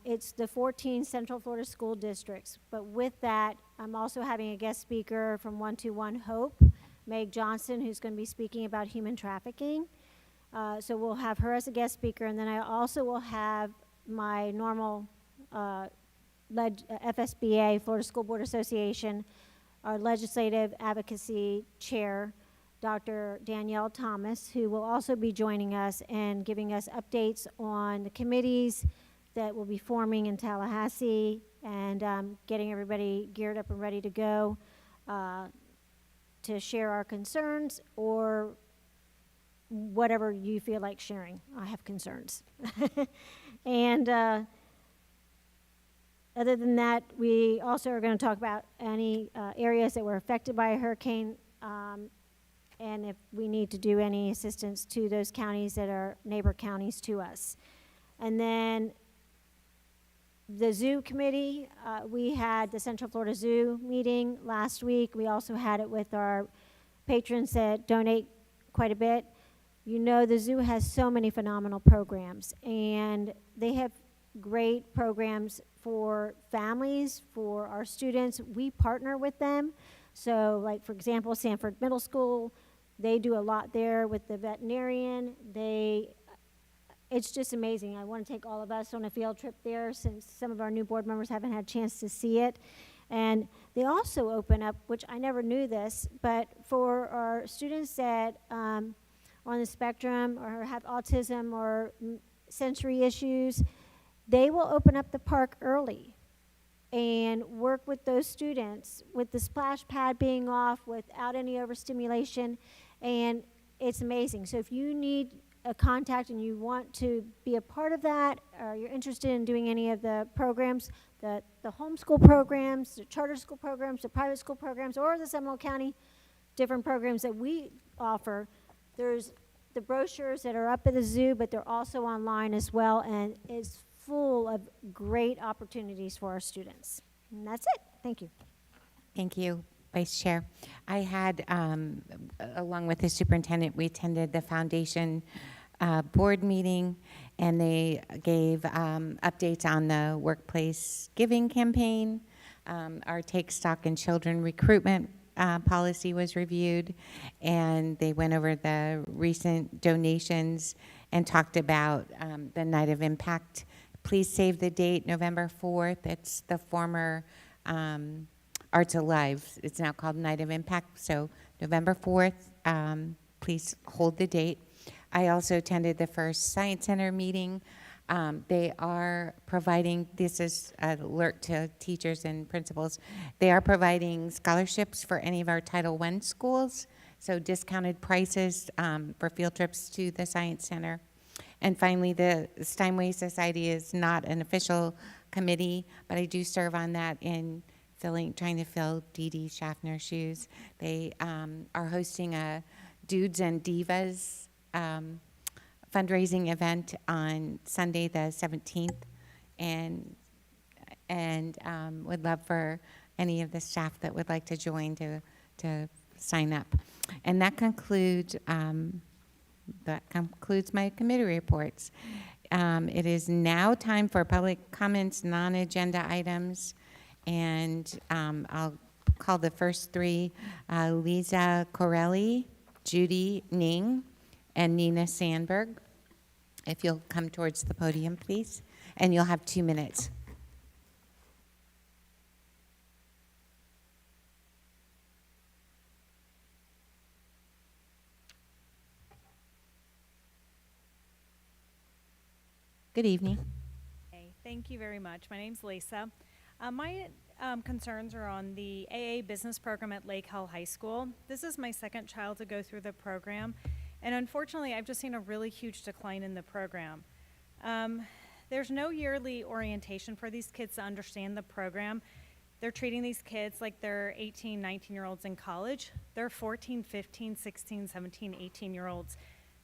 It's the 14 Central Florida school districts. But with that, I'm also having a guest speaker from 121 Hope, Meg Johnson, who's going to be speaking about human trafficking. So we'll have her as a guest speaker, and then I also will have my normal FSBA, Florida School Board Association, our legislative advocacy chair, Dr. Danielle Thomas, who will also be joining us and giving us updates on the committees that will be forming in Tallahassee and getting everybody geared up and ready to go to share our concerns or whatever you feel like sharing. I have concerns. And other than that, we also are going to talk about any areas that were affected by a hurricane and if we need to do any assistance to those counties that are neighbor counties to us. And then the Zoo Committee, we had the Central Florida Zoo meeting last week. We also had it with our patrons that donate quite a bit. You know, the zoo has so many phenomenal programs, and they have great programs for families, for our students. We partner with them. So, like, for example, Sanford Middle School, they do a lot there with the veterinarian. It's just amazing. I want to take all of us on a field trip there since some of our new board members haven't had a chance to see it. And they also open up, which I never knew this, but for our students that are on the spectrum or have autism or sensory issues, they will open up the park early and work with those students with the splash pad being off without any overstimulation, and it's amazing. So if you need a contact and you want to be a part of that, or you're interested in doing any of the programs, the homeschool programs, the charter school programs, the private school programs, or the Seminole County different programs that we offer, there's the brochures that are up at the zoo, but they're also online as well, and it's full of great opportunities for our students. And that's it. Thank you. Thank you, Vice Chair. I had, along with the superintendent, we attended the foundation board meeting, and they gave updates on the workplace giving campaign. Our Take Stock in Children recruitment policy was reviewed, and they went over the recent donations and talked about the Night of Impact. Please save the date, November 4th. It's the former Arts Alive. It's now called Night of Impact. So November 4th, please hold the date. I also attended the first Science Center meeting. They are providing, this is an alert to teachers and principals, they are providing scholarships for any of our Title I schools, so discounted prices for field trips to the Science Center. And finally, the Steinway Society is not an official committee, but I do serve on that in trying to fill Dee Dee Schaffner's shoes. They are hosting a Dudes and Divas fundraising event on Sunday the 17th, and would love for any of the staff that would like to join to sign up. And that concludes my committee reports. It is now time for public comments, non-agenda items, and I'll call the first three: Lisa Corelli, Judy Ning, and Nina Sandberg. If you'll come towards the podium, please, and you'll have 2 minutes. Good evening. Hey, thank you very much. My name's Lisa. My concerns are on the AA business program at Lake Hall High School. This is my second child to go through the program, and unfortunately, I've just seen a really huge decline in the program. There's no yearly orientation for these kids to understand the program. They're treating these kids like they're 18, 19-year-olds in college. They're 14, 15, 16, 17, 18-year-olds.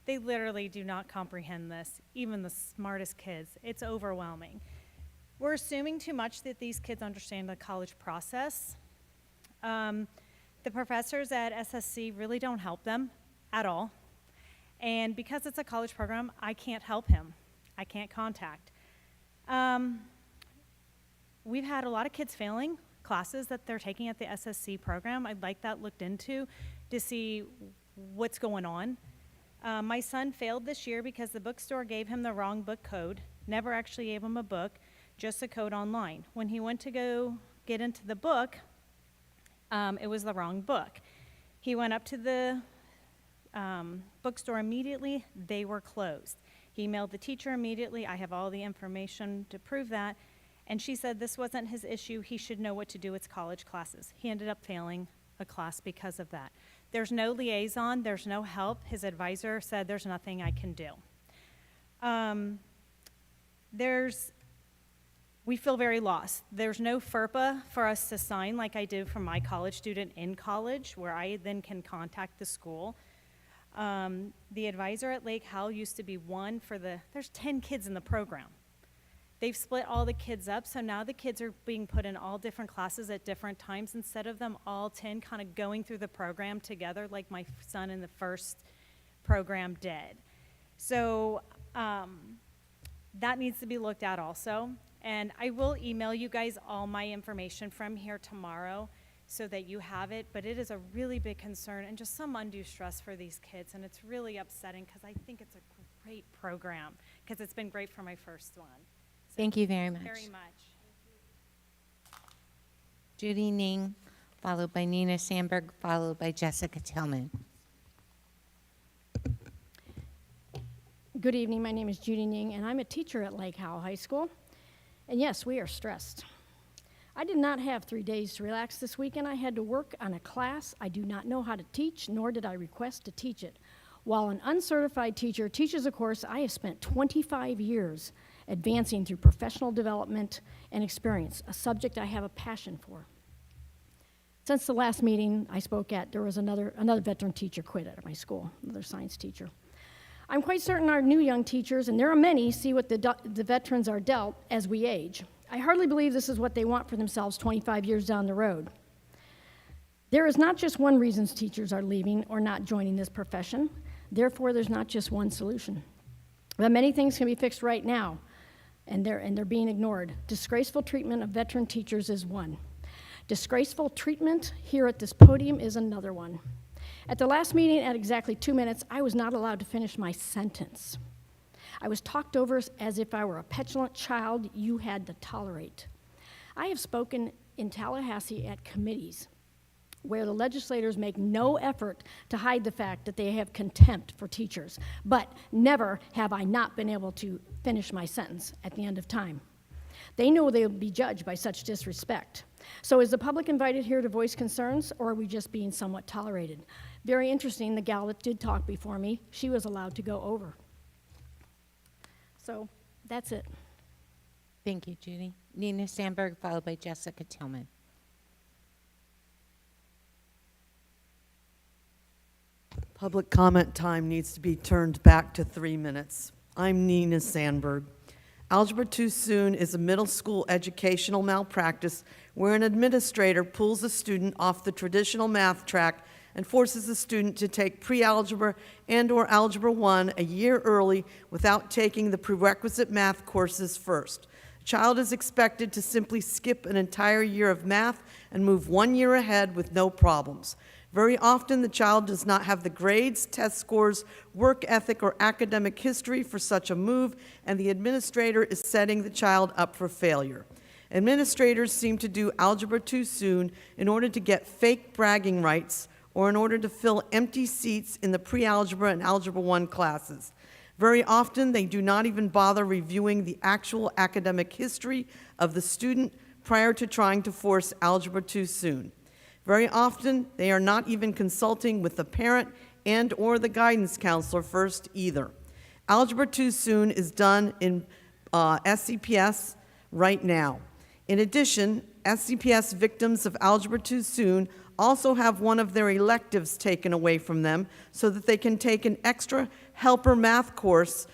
They literally do not comprehend this, even the smartest kids. It's overwhelming. We're assuming too much that these kids understand the college process. The professors at SSC really don't help them at all. And because it's a college program, I can't help him. I can't contact. We've had a lot of kids failing classes that they're taking at the SSC program. I'd like that looked into to see what's going on. My son failed this year because the bookstore gave him the wrong book code, never actually gave him a book, just a code online. When he went to go get into the book, it was the wrong book. He went up to the bookstore immediately. They were closed. He emailed the teacher immediately. I have all the information to prove that. And she said this wasn't his issue. He should know what to do with college classes. He ended up failing a class because of that. There's no liaison. There's no help. His advisor said there's nothing I can do. We feel very lost. There's no FERPA for us to sign like I did for my college student in college, where I then can contact the school. The advisor at Lake Howell used to be one for there's 10 kids in the program. They've split all the kids up, so now the kids are being put in all different classes at different times instead of them all 10 kind of going through the program together like my son in the first program did. So that needs to be looked at also. And I will email you guys all my information from here tomorrow so that you have it, but it is a really big concern and just some undue stress for these kids, and it's really upsetting because I think it's a great program because it's been great for my first one. So Thank you very much. Very much. Judy Ning, followed by Nina Sandberg, followed by Jessica Tillman. Good evening. My name is Judy Ning, and I'm a teacher at Lake Howell High School. And yes, we are stressed. I did not have 3 days to relax this weekend. I had to work on a class I do not know how to teach, nor did I request to teach it. While an uncertified teacher teaches a course I have spent 25 years advancing through professional development and experience, a subject I have a passion for. Since the last meeting I spoke at, there was another veteran teacher quit at my school, another science teacher. I'm quite certain our new young teachers, and there are many, see what the veterans are dealt as we age. I hardly believe this is what they want for themselves 25 years down the road. There is not just one reason teachers are leaving or not joining this profession. Therefore, there's not just one solution. But many things can be fixed right now, and they're being ignored. Disgraceful treatment of veteran teachers is one. Disgraceful treatment here at this podium is another one. At the last meeting, at exactly 2 minutes, I was not allowed to finish my sentence. I was talked over as if I were a petulant child you had to tolerate. I have spoken in Tallahassee at committees where the legislators make no effort to hide the fact that they have contempt for teachers, but never have I not been able to finish my sentence at the end of time. They know they will be judged by such disrespect. So is the public invited here to voice concerns, or are we just being somewhat tolerated? Very interesting, the gal that did talk before me, she was allowed to go over. So that's it. Thank you, Judy. Nina Sandberg, followed by Jessica Tillman. Public comment time needs to be turned back to 3 minutes. I'm Nina Sandberg. Algebra Too Soon is a middle school educational malpractice where an administrator pulls a student off the traditional math track and forces the student to take pre-algebra and/or Algebra 1 a year early without taking the prerequisite math courses first. The child is expected to simply skip an entire year of math and move 1 year ahead with no problems. Very often, the child does not have the grades, test scores, work ethic, or academic history for such a move, and the administrator is setting the child up for failure. Administrators seem to do algebra too soon in order to get fake bragging rights or in order to fill empty seats in the pre-algebra and Algebra 1 classes. Very often, they do not even bother reviewing the actual academic history of the student prior to trying to force algebra too soon. Very often, they are not even consulting with the parent and/or the guidance counselor first either. Algebra Too Soon is done in SCPS right now. In addition, SCPS victims of Algebra Too Soon also have one of their electives taken away from them so that they can take an extra helper math course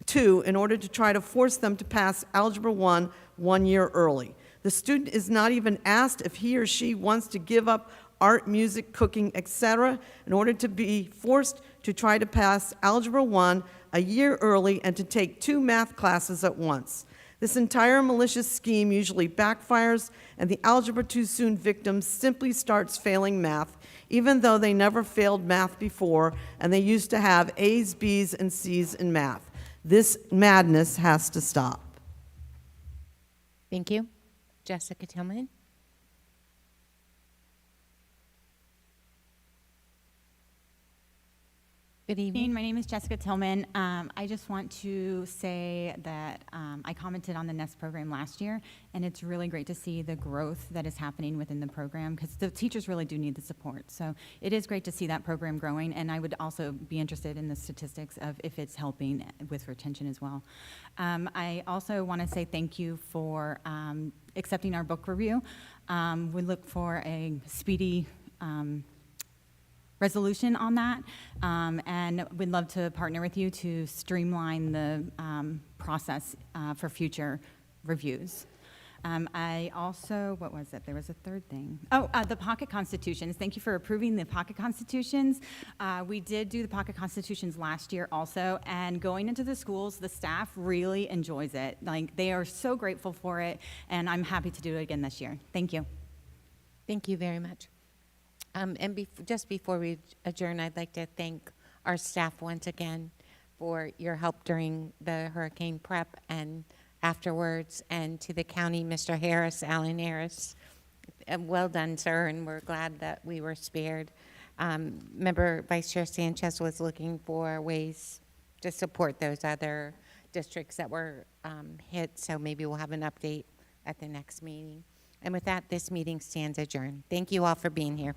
too in order to try to force them to pass Algebra 1 1 year early. The student is not even asked if he or she wants to give up art, music, cooking, etc. in order to be forced to try to pass Algebra 1 a year early and to take 2 math classes at once. This entire malicious scheme usually backfires, and the Algebra Too Soon victim simply starts failing math, even though they never failed math before, and they used to have A's, B's, and C's in math. This madness has to stop. Thank you. Jessica Tillman. Good evening. My name is Jessica Tillman. I just want to say that I commented on the NEST program last year, and it's really great to see the growth that is happening within the program because the teachers really do need the support. So it is great to see that program growing, and I would also be interested in the statistics of if it's helping with retention as well. I also want to say thank you for accepting our book review. We look for a speedy resolution on that, and we'd love to partner with you to streamline the process for future reviews. I also, what was it? There was a third thing. Oh, the pocket constitutions. Thank you for approving the pocket constitutions. We did do the pocket constitutions last year also, and going into the schools, the staff really enjoys it. Like, they are so grateful for it, and I'm happy to do it again this year. Thank you. Thank you very much. Just before we adjourn, I'd like to thank our staff once again for your help during the hurricane prep and afterwards, and to the county, Mr. Harris, Alan Harris. Well done, sir, and we're glad that we were spared. Member Vice Chair Sanchez was looking for ways to support those other districts that were hit, so maybe we'll have an update at the next meeting. And with that, this meeting stands adjourned. Thank you all for being here.